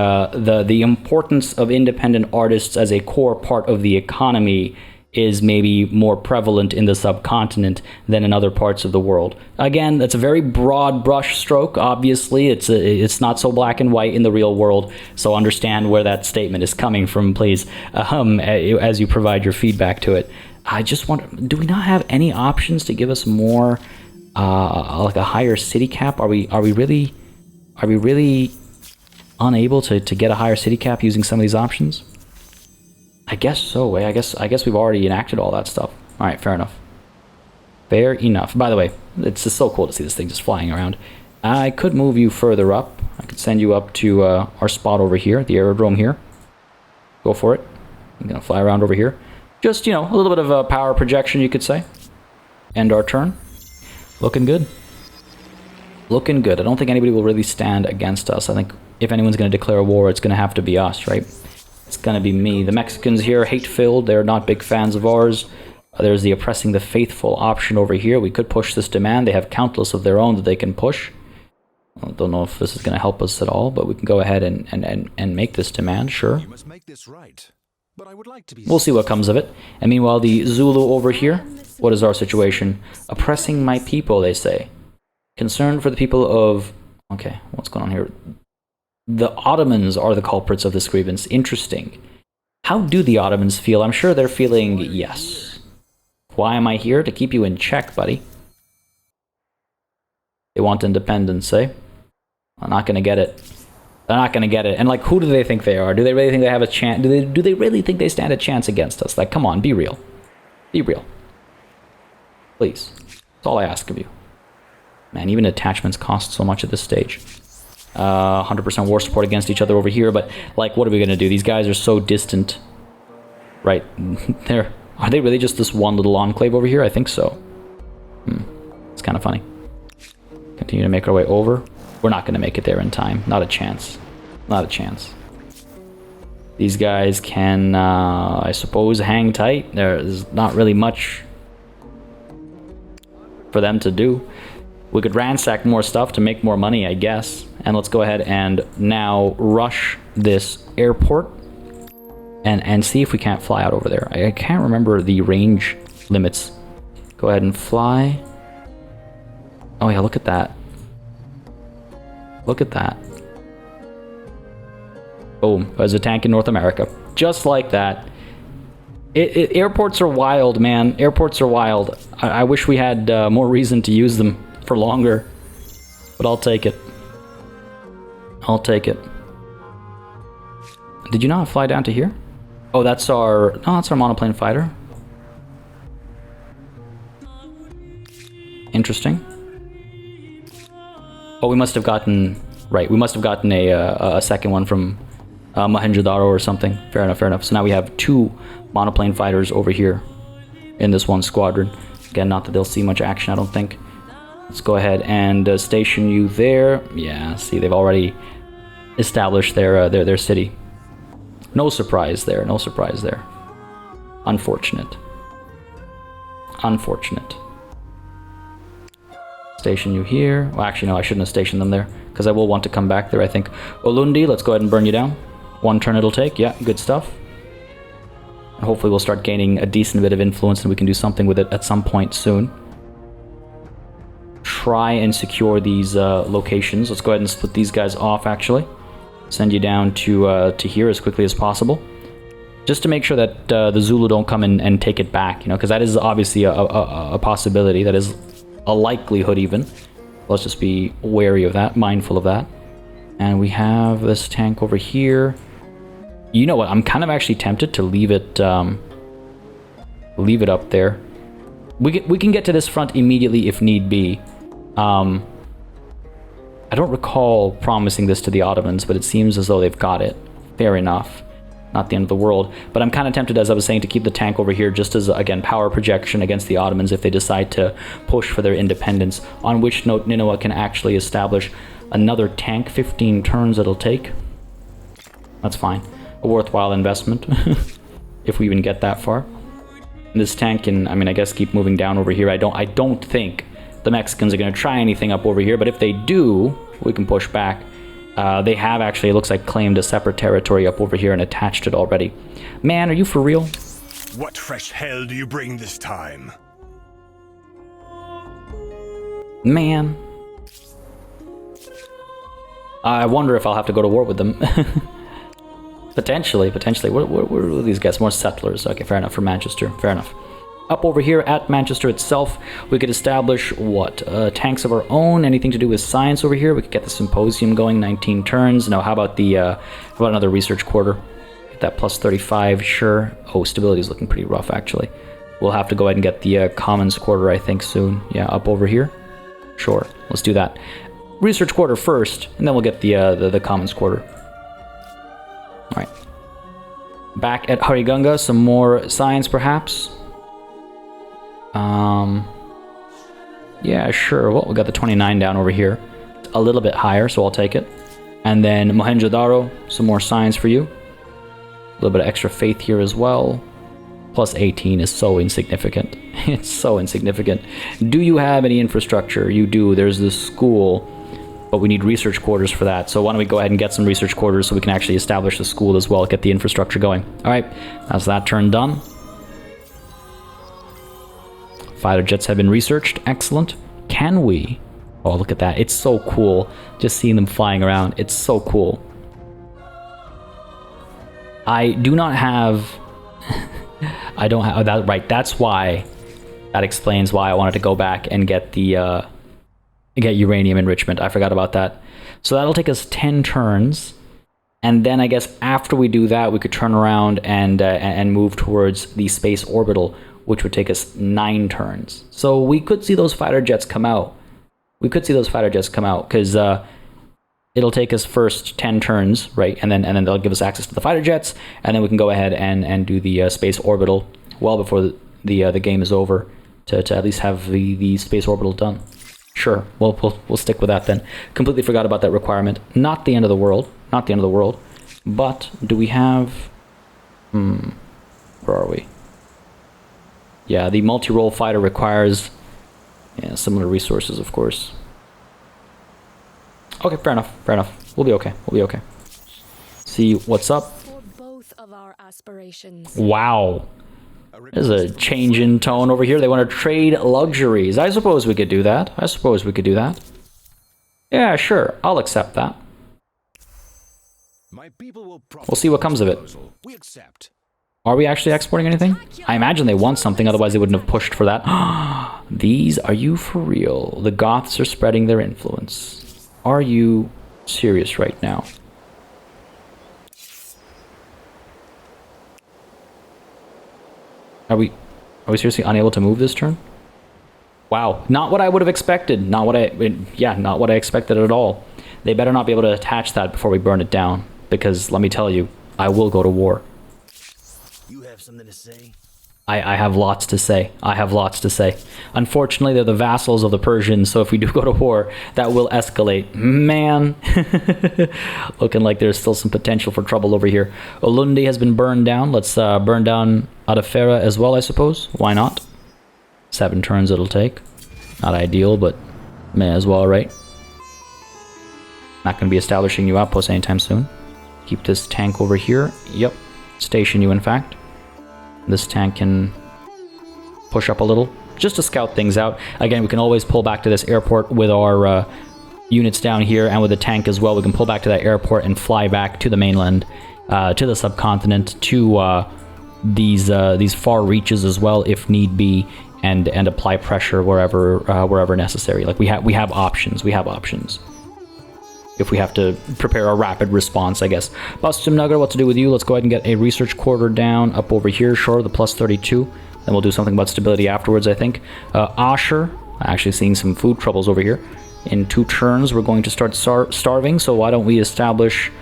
importance of independent artists as a core part of the economy is maybe more prevalent in the subcontinent than in other parts of the world. Again, that's a very broad brush stroke. Obviously, it's not so black and white in the real world, so understand where that statement is coming from, please, as you provide your feedback to it. I just wonder, do we not have any options to give us more, like a higher city cap? Are we really unable to get a higher city cap using some of these options? I guess so. I guess we've already enacted all that stuff. All right, fair enough. Fair enough. By the way, it's just so cool to see this thing just flying around. I could move you further up. I could send you up to our spot over here, the aerodrome here. Go for it. I'm going to fly around over here. Just, you know, a little bit of a power projection, you could say. End our turn. Looking good. Looking good. I don't think anybody will really stand against us. I think if anyone's going to declare war, it's going to have to be us, right? It's going to be me. The Mexicans here, hate-filled. They're not big fans of ours. There's the oppressing the faithful option over here. We could push this demand. They have countless of their own that they can push. I don't know if this is going to help us at all, but we can go ahead and make this demand, sure. You must make this right. But I would like to be. We'll see what comes of it. And meanwhile, the Zulu over here, what is our situation? Oppressing my people, they say. Concerned for the people of... Okay, what's going on here? The Ottomans are the culprits of this grievance. Interesting. How do the Ottomans feel? I'm sure they're feeling yes. Why am I here? To keep you in check, buddy. They want independence, eh? I'm not going to get it. They're not going to get it. And, like, who do they think they are? Do they really think they have a chance? Do they really think they stand a chance against us? Like, come on, be real. Be real. Please. That's all I ask of you. Man, even attachments cost so much at this stage. 100% war support against each other over here, but, like, what are we going to do? These guys are so distant. Right. Are they really just this one little enclave over here? I think so. It's kind of funny. Continue to make our way over. We're not going to make it there in time. Not a chance. Not a chance. These guys can, I suppose, hang tight. There's not really much for them to do. We could ransack more stuff to make more money, I guess. And let's go ahead and now rush this airport and see if we can't fly out over there. I can't remember the range limits. Go ahead and fly. Oh yeah, look at that. Look at that. Boom. There's a tank in North America. Just like that. Airports are wild, man. Airports are wild. I wish we had more reason to use them for longer. But I'll take it. I'll take it. Did you not fly down to here? Oh, that's our... No, that's our monoplane fighter. Interesting. Oh, we must have gotten... Right, we must have gotten a second one from Mohenjo-Daro or something. Fair enough, fair enough. So now we have 2 monoplane fighters over here in this one squadron. Again, not that they'll see much action, I don't think. Let's go ahead and station you there. Yeah, see, they've already established their city. No surprise there, no surprise there. Unfortunate. Unfortunate. Station you here. Well, actually, no, I shouldn't have stationed them there, because I will want to come back there, I think. Olundi, let's go ahead and burn you down. 1 turn it'll take. Yeah, good stuff. And hopefully we'll start gaining a decent bit of influence and we can do something with it at some point soon. Try and secure these locations. Let's go ahead and split these guys off, actually. Send you down to here as quickly as possible. Just to make sure that the Zulu don't come in and take it back, you know, because that is obviously a possibility. That is a likelihood even. Let's just be wary of that, mindful of that. And we have this tank over here. You know what? I'm kind of actually tempted to leave it up there. We can get to this front immediately if need be. I don't recall promising this to the Ottomans, but it seems as though they've got it. Fair enough. Not the end of the world. But I'm kind of tempted, as I was saying, to keep the tank over here just as, again, power projection against the Ottomans if they decide to push for their independence. On which note, Ninoa can actually establish another tank. 15 turns it'll take. That's fine. A worthwhile investment. If we even get that far. And this tank can, I mean, I guess keep moving down over here. I don't think the Mexicans are going to try anything up over here. But if they do, we can push back. They have actually, it looks like, claimed a separate territory up over here and attached it already. Man, are you for real? What fresh hell do you bring this time? Man. I wonder if I'll have to go to war with them. Potentially. What are these guys? More settlers. Okay, fair enough, for Manchester. Fair enough. Up over here at Manchester itself, we could establish, what, tanks of our own, anything to do with science over here. We could get the symposium going, 19 turns. Now, how about another research quarter? Get that plus 35, sure. Oh, stability is looking pretty rough, actually. We'll have to go ahead and get the Commons Quarter, I think, soon. Yeah, up over here. Sure, let's do that. Research Quarter first, and then we'll get the Commons Quarter. Alright. Back at Harigunga, some more science, perhaps? Yeah, sure. Well, we got the 29 down over here. It's a little bit higher, so I'll take it. And then Mohenjo-Daro, some more science for you. A little bit of extra faith here as well. Plus 18 is so insignificant. It's so insignificant. Do you have any infrastructure? You do. There's this school, but we need research quarters for that. So why don't we go ahead and get some research quarters so we can actually establish the school as well, get the infrastructure going. All right, that's that turn done. Fighter jets have been researched. Excellent. Can we? Oh, look at that. It's so cool. Just seeing them flying around. It's so cool. I do not have... I don't have that right. That's why. That explains why I wanted to go back and get the get uranium enrichment. I forgot about that. So that'll take us 10 turns, and then I guess after we do that, we could turn around and move towards the space orbital, which would take us 9 turns. So we could see those fighter jets come out. We could see those fighter jets come out because it'll take us first 10 turns, right? And then they'll give us access to the fighter jets, and then we can go ahead and do the space orbital well before the game is over to at least have the space orbital done. Sure, we'll stick with that then. Completely forgot about that requirement. Not the end of the world. Not the end of the world. But do we have... where are we? Yeah, the multi-role fighter requires similar resources, of course. Okay, fair enough, fair enough. We'll be okay, we'll be okay. See what's up. For both of our aspirations. Wow. There's a change in tone over here. They want to trade luxuries. I suppose we could do that. I suppose we could do that. Yeah, sure. I'll accept that. My people will We'll see what comes of it. We accept. Are we actually exporting anything? I imagine they want something, otherwise they wouldn't have pushed for that. These, are you for real? The Goths are spreading their influence. Are you serious right now? Are we seriously unable to move this turn? Wow, not what I would have expected. Not what I expected at all. They better not be able to attach that before we burn it down, because let me tell you, I will go to war. You have something to say? I have lots to say. I have lots to say. Unfortunately, they're the vassals of the Persians, so if we do go to war, that will escalate. Man, looking like there's still some potential for trouble over here. Ulundi has been burned down. Let's burn down Adafera as well, I suppose. Why not? 7 turns it'll take. Not ideal, but may as well, right? Not going to be establishing new outposts anytime soon. Keep this tank over here. Yep. Station you, in fact. This tank can push up a little, just to scout things out. Again, we can always pull back to this airport with our units down here, and with the tank as well. We can pull back to that airport and fly back to the mainland, to the subcontinent, to these far reaches as well, if need be, and apply pressure wherever necessary. Like we have options. We have options. If we have to prepare a rapid response, I guess. Bustum Nugger, what to do with you? Let's go ahead and get a research quarter down up over here. Sure, the plus 32. Then we'll do something about stability afterwards, I think. Asher, actually seeing some food troubles over here. In 2 turns, we're going to start starving, so why don't we establish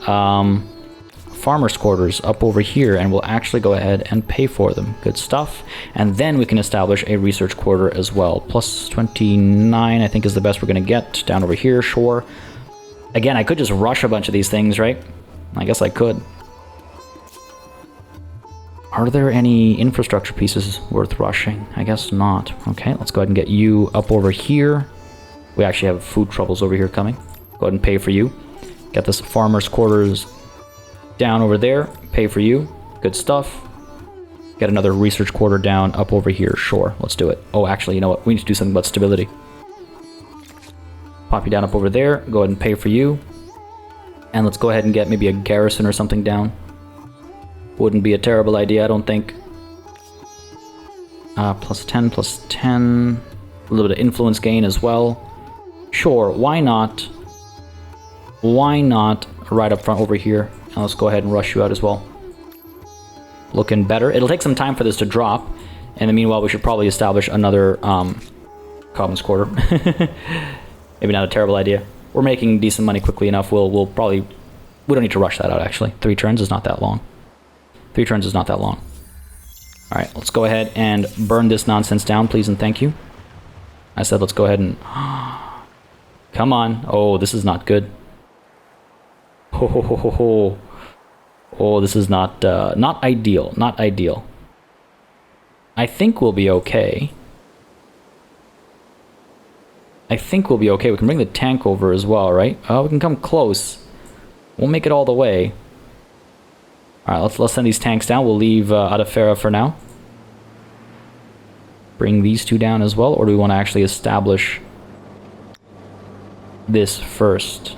farmers' quarters up over here, and we'll actually go ahead and pay for them. Good stuff. And then we can establish a research quarter as well. Plus 29, I think, is the best we're going to get. Down over here, sure. Again, I could just rush a bunch of these things, right? I guess I could. Are there any infrastructure pieces worth rushing? I guess not. Okay, let's go ahead and get you up over here. We actually have food troubles over here coming. Go ahead and pay for you. Get this farmer's quarters down over there. Pay for you. Good stuff. Get another research quarter down up over here. Sure, let's do it. Oh, actually, you know what? We need to do something about stability. Pop you down up over there. Go ahead and pay for you. And let's go ahead and get maybe a garrison or something down. Wouldn't be a terrible idea, I don't think. Plus 10, plus 10. A little bit of influence gain as well. Sure, why not? Why not right up front over here? And let's go ahead and rush you out as well. Looking better. It'll take some time for this to drop. In the meanwhile, we should probably establish another Commons Quarter. Maybe not a terrible idea. We're making decent money quickly enough. We'll probably... We don't need to rush that out, actually. 3 turns is not that long. 3 turns is not that long. Alright, let's go ahead and burn this nonsense down, please and thank you. I said let's go ahead and... Come on. Oh, this is not good. Ho ho ho ho ho. Oh, this is not not ideal. Not ideal. I think we'll be okay. I think we'll be okay. We can bring the tank over as well, right? We can come close. We'll make it all the way. Alright, let's send these tanks down. We'll leave Adafera for now. Bring these 2 down as well, or do we want to actually establish this first?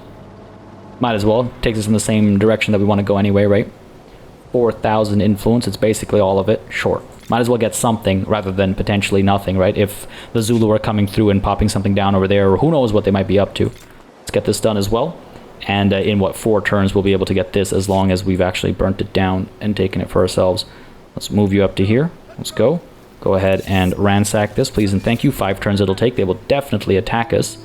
Might as well. Takes us in the same direction that we want to go anyway, right? 4,000 influence, it's basically all of it. Sure. Might as well get something rather than potentially nothing, right? If the Zulu are coming through and popping something down over there, or who knows what they might be up to. Let's get this done as well. And in what 4 turns we'll be able to get this, as long as we've actually burnt it down and taken it for ourselves. Let's move you up to here. Let's go. Go ahead and ransack this, please and thank you. 5 turns it'll take. They will definitely attack us.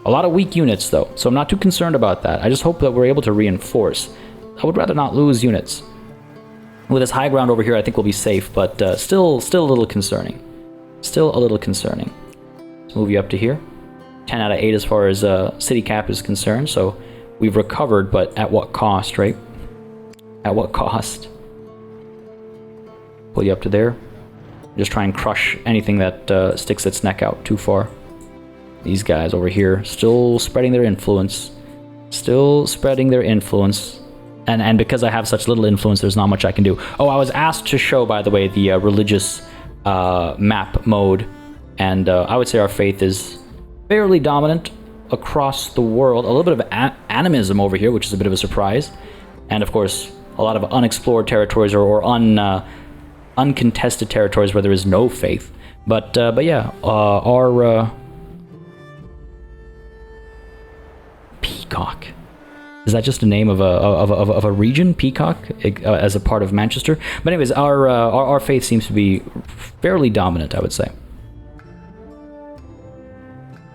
A lot of weak units though, so I'm not too concerned about that. I just hope that we're able to reinforce. I would rather not lose units. With this high ground over here, I think we'll be safe, but still a little concerning. Still a little concerning. Let's move you up to here. 10 out of 8 as far as city cap is concerned, so we've recovered, but at what cost, right? At what cost? Pull you up to there. Just try and crush anything that sticks its neck out too far. These guys over here, still spreading their influence. Still spreading their influence. And because I have such little influence, there's not much I can do. Oh, I was asked to show, by the way, the religious map mode. And I would say our faith is fairly dominant across the world. A little bit of animism over here, which is a bit of a surprise. And of course, a lot of unexplored territories or uncontested territories where there is no faith. But yeah, our Peacock. Is that just a name of a region? Peacock, as a part of Manchester. But anyways, our faith seems to be fairly dominant, I would say.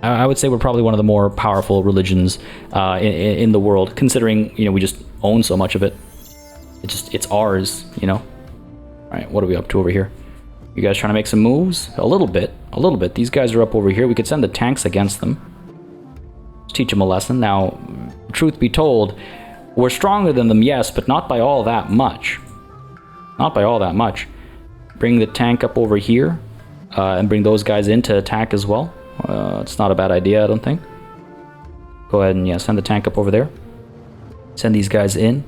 I would say we're probably one of the more powerful religions in the world, considering, you know, we just own so much of it. It's ours, you know. All right, what are we up to over here? You guys trying to make some moves? A little bit. These guys are up over here. We could send the tanks against them. Let's teach them a lesson. Now, truth be told, we're stronger than them, yes, but not by all that much. Not by all that much. Bring the tank up over here, and bring those guys in to attack as well. It's not a bad idea, I don't think. Go ahead and, yeah, send the tank up over there. Send these guys in.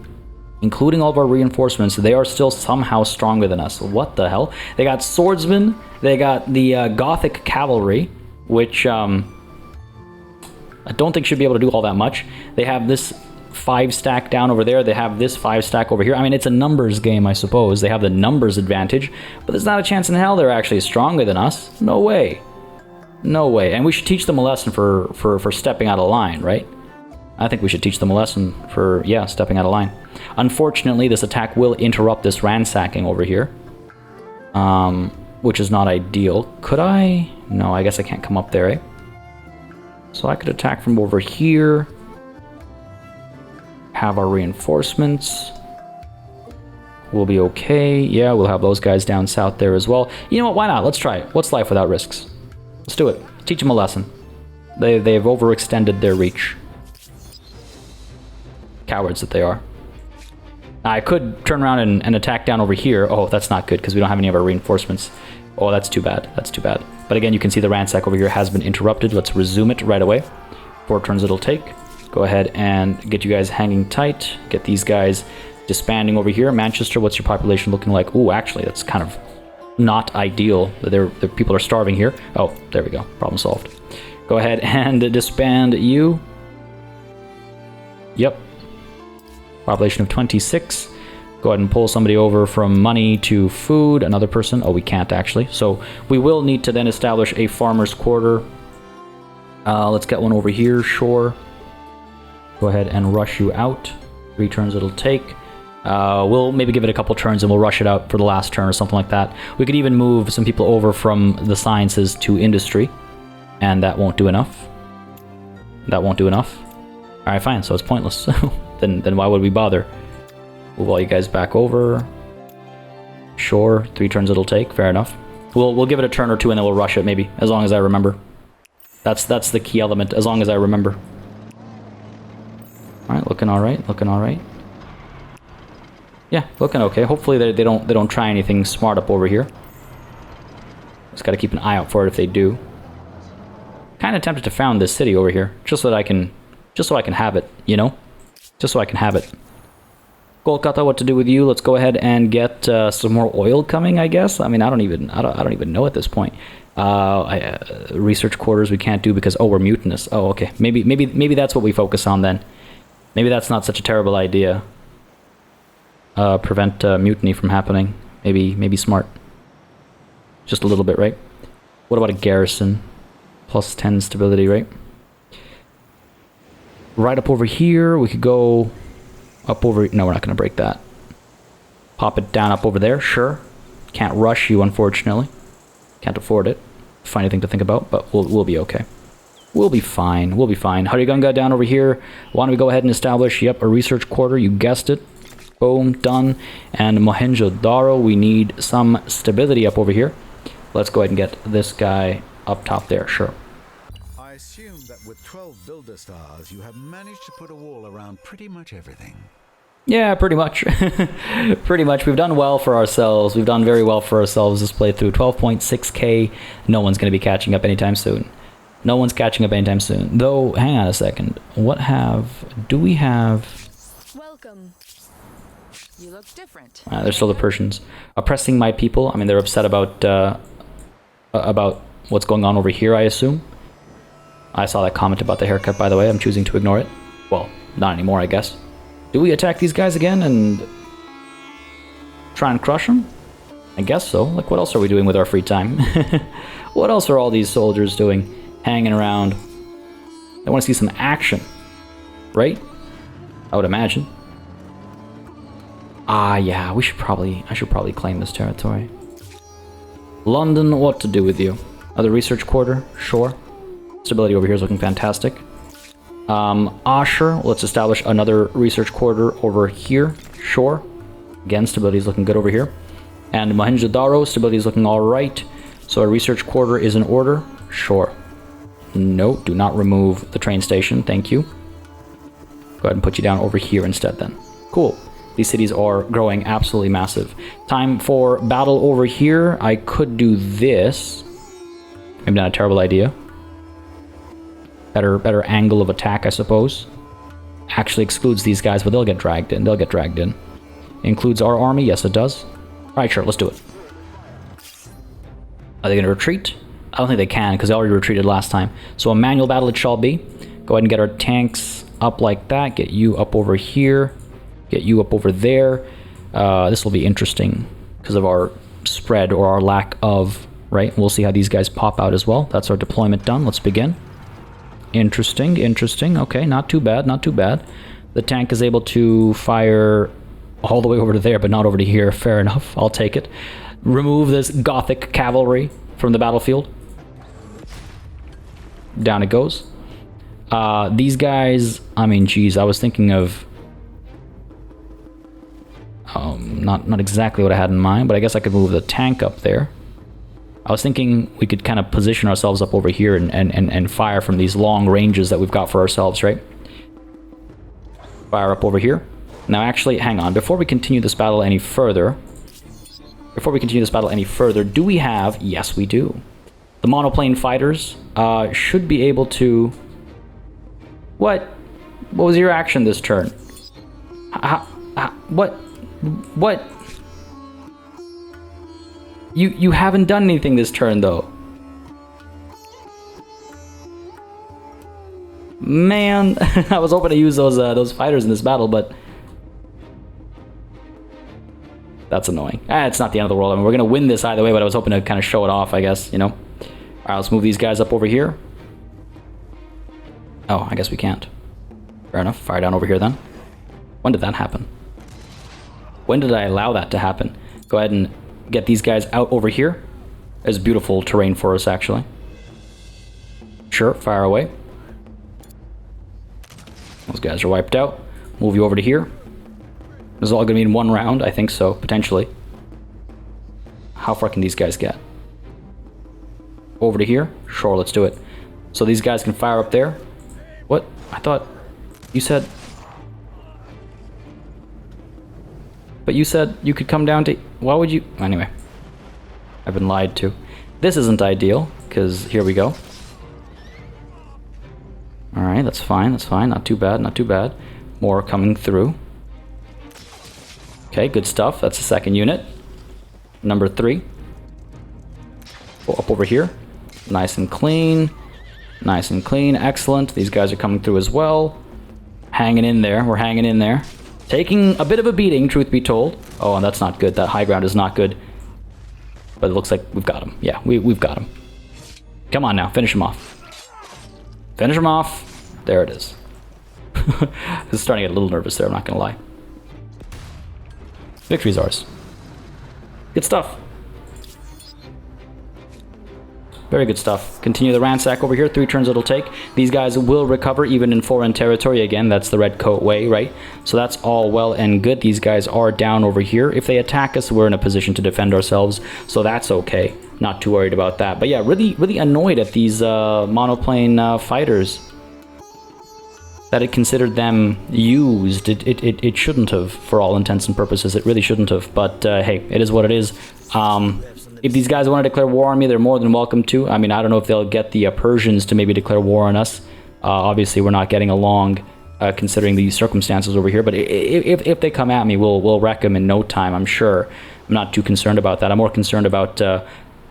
Including all of our reinforcements, they are still somehow stronger than us. What the hell? They got swordsmen, they got the Gothic cavalry, which I don't think should be able to do all that much. They have this 5-stack down over there, they have this 5-stack over here. I mean, it's a numbers game, I suppose. They have the numbers advantage, but there's not a chance in hell they're actually stronger than us. No way. No way. And we should teach them a lesson for stepping out of line, right? I think we should teach them a lesson for, yeah, stepping out of line. Unfortunately, this attack will interrupt this ransacking over here, which is not ideal. Could I? No, I guess I can't come up there, eh? So I could attack from over here. Have our reinforcements. We'll be okay. Yeah, we'll have those guys down south there as well. You know what? Why not? Let's try it. What's life without risks? Let's do it. Teach them a lesson. They've overextended their reach. Cowards that they are. Now, I could turn around and attack down over here. Oh, that's not good because we don't have any of our reinforcements. Oh, that's too bad. That's too bad. But again, you can see the ransack over here has been interrupted. Let's resume it right away. 4 turns it'll take. Go ahead and get you guys hanging tight. Get these guys disbanding over here. Manchester, what's your population looking like? Ooh, actually, that's kind of not ideal. The people are starving here. Oh, there we go. Problem solved. Go ahead and disband you. Yep. Population of 26. Go ahead and pull somebody over from money to food. Another person. Oh, we can't actually. So we will need to then establish a farmer's quarter. Let's get one over here. Sure. Go ahead and rush you out. 3 turns it'll take. We'll maybe give it a couple turns and we'll rush it out for the last turn or something like that. We could even move some people over from the sciences to industry, and that won't do enough. That won't do enough. Alright, fine, so it's pointless. Then why would we bother? Move all you guys back over. Sure, 3 turns it'll take, fair enough. We'll give it a turn or two and then we'll rush it maybe, as long as I remember. That's the key element, as long as I remember. Alright, looking alright, looking alright. Yeah, looking okay. Hopefully they don't try anything smart up over here. Just gotta keep an eye out for it if they do. Kinda tempted to found this city over here, just so that I can have it, you know? Just so I can have it. Kolkata, what to do with you? Let's go ahead and get some more oil coming, I guess. I mean, I don't even know at this point. Research quarters we can't do because we're mutinous. Oh, okay. Maybe that's what we focus on then. Maybe that's not such a terrible idea. Prevent mutiny from happening. Maybe smart. Just a little bit, right? What about a garrison? Plus 10 stability, right? Right up over here, we could go up over... No, we're not going to break that. Pop it down up over there, sure. Can't rush you, unfortunately. Can't afford it. Funny thing to think about, but we'll be okay. We'll be fine. We'll be fine. Hariganga down over here. Why don't we go ahead and establish, yep, a research quarter. You guessed it. Boom, done. And Mohenjo-Daro, we need some stability up over here. Let's go ahead and get this guy up top there, sure. I assume that with 12 builder stars, you have managed to put a wall around pretty much everything. Yeah, pretty much. Pretty much. We've done well for ourselves. We've done very well for ourselves this playthrough. 12.6k. No one's going to be catching up anytime soon. No one's catching up anytime soon. Though, hang on a second. Do we have... Welcome. You look different. They're still the Persians. Oppressing my people. I mean, they're upset about what's going on over here, I assume. I saw that comment about the haircut, by the way. I'm choosing to ignore it. Well, not anymore, I guess. Do we attack these guys again and try and crush them? I guess so. Like, what else are we doing with our free time? What else are all these soldiers doing? Hanging around. They want to see some action. Right? I would imagine. Ah, yeah, I should probably claim this territory. London, what to do with you? Another research quarter? Sure. Stability over here is looking fantastic. Asher, let's establish another research quarter over here. Sure. Again, stability is looking good over here. And Mohenjo-Daro, stability is looking alright. So a research quarter is in order. Sure. No, do not remove the train station. Thank you. Go ahead and put you down over here instead then. Cool. These cities are growing absolutely massive. Time for battle over here. I could do this. Maybe not a terrible idea. Better angle of attack, I suppose. Actually excludes these guys, but they'll get dragged in. They'll get dragged in. Includes our army? Yes, it does. Alright, sure, let's do it. Are they going to retreat? I don't think they can, because they already retreated last time. So a manual battle it shall be. Go ahead and get our tanks up like that. Get you up over here. Get you up over there. This will be interesting because of our spread or our lack of, right? We'll see how these guys pop out as well. That's our deployment done. Let's begin. Interesting, interesting. Okay, not too bad, not too bad. The tank is able to fire all the way over to there, but not over to here. Fair enough. I'll take it. Remove this Gothic cavalry from the battlefield. Down it goes. These guys, I mean, geez, I was thinking of... not exactly what I had in mind, but I guess I could move the tank up there. I was thinking we could kind of position ourselves up over here and fire from these long ranges that we've got for ourselves, right? Fire up over here. Now actually, hang on, before we continue this battle any further, do we have... Yes, we do. The monoplane fighters should be able to... What? What was your action this turn? What? What? You haven't done anything this turn, though. Man, I was hoping to use those fighters in this battle, but that's annoying. It's not the end of the world. I mean, we're gonna win this either way, but I was hoping to kind of show it off, I guess, you know. All right, let's move these guys up over here. Oh, I guess we can't. Fair enough. Fire down over here then. When did that happen? When did I allow that to happen? Go ahead and get these guys out over here. It's beautiful terrain for us, actually. Sure, fire away. Those guys are wiped out. Move you over to here. This is all going to be in one round. I think so, potentially. How far can these guys get? Over to here? Sure, let's do it. So these guys can fire up there. What? I thought you said... But you said you could come down to... Why would you... Anyway. I've been lied to. This isn't ideal, because here we go. Alright, that's fine, that's fine. Not too bad, not too bad. More coming through. Okay, good stuff. That's the second unit. Number 3. Go up over here. Nice and clean. Nice and clean. Excellent. These guys are coming through as well. Hanging in there. We're hanging in there. Taking a bit of a beating, truth be told. Oh, and that's not good. That high ground is not good. But it looks like we've got him. Yeah, we've got him. Come on now. Finish him off. Finish him off. There it is. I was starting to get a little nervous there, I'm not going to lie. Victory's ours. Good stuff. Very good stuff. Continue the ransack over here. 3 turns it'll take. These guys will recover even in foreign territory. Again, that's the red coat way, right? So that's all well and good. These guys are down over here. If they attack us, we're in a position to defend ourselves. So that's okay. Not too worried about that. But yeah, really annoyed at these monoplane fighters. That it considered them used. It shouldn't have, for all intents and purposes. It really shouldn't have. But hey, it is what it is. If these guys want to declare war on me, they're more than welcome to. I mean, I don't know if they'll get the Persians to maybe declare war on us. Obviously, we're not getting along considering the circumstances over here. But if they come at me, we'll wreck them in no time, I'm sure. I'm not too concerned about that. I'm more concerned about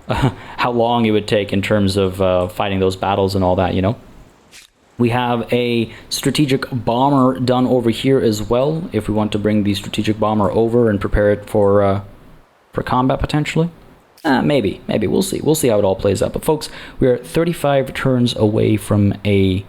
how long it would take in terms of fighting those battles and all that, you know. We have a strategic bomber done over here as well. If we want to bring the strategic bomber over and prepare it for combat potentially. Maybe. We'll see. We'll see how it all plays out. But folks, we are 35 turns away from a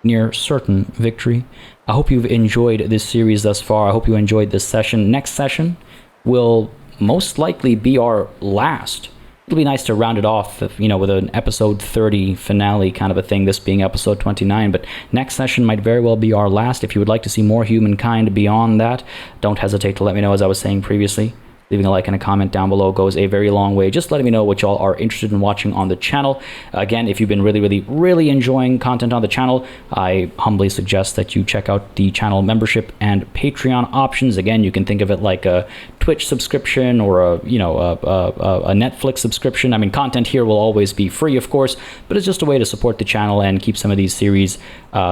near certain victory. I hope you've enjoyed this series thus far. I hope you enjoyed this session. Next session will most likely be our last. It'll be nice to round it off, you know, with an episode 30 finale kind of a thing, this being episode 29. But next session might very well be our last. If you would like to see more Humankind beyond that, don't hesitate to let me know, as I was saying previously. Leaving a like and a comment down below goes a very long way. Just letting me know what y'all are interested in watching on the channel. Again, if you've been really enjoying content on the channel, I humbly suggest that you check out the channel membership and Patreon options. Again, you can think of it like a Twitch subscription or a Netflix subscription. I mean, content here will always be free, of course, but it's just a way to support the channel and keep some of these series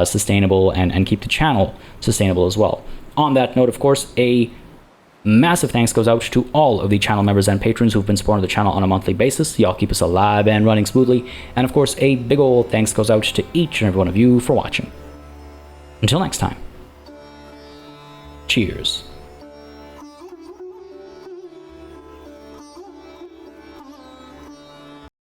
sustainable and keep the channel sustainable as well. On that note, of course, a massive thanks goes out to all of the channel members and patrons who've been supporting the channel on a monthly basis. Y'all keep us alive and running smoothly. And of course, a big old thanks goes out to each and every one of you for watching. Until next time, cheers.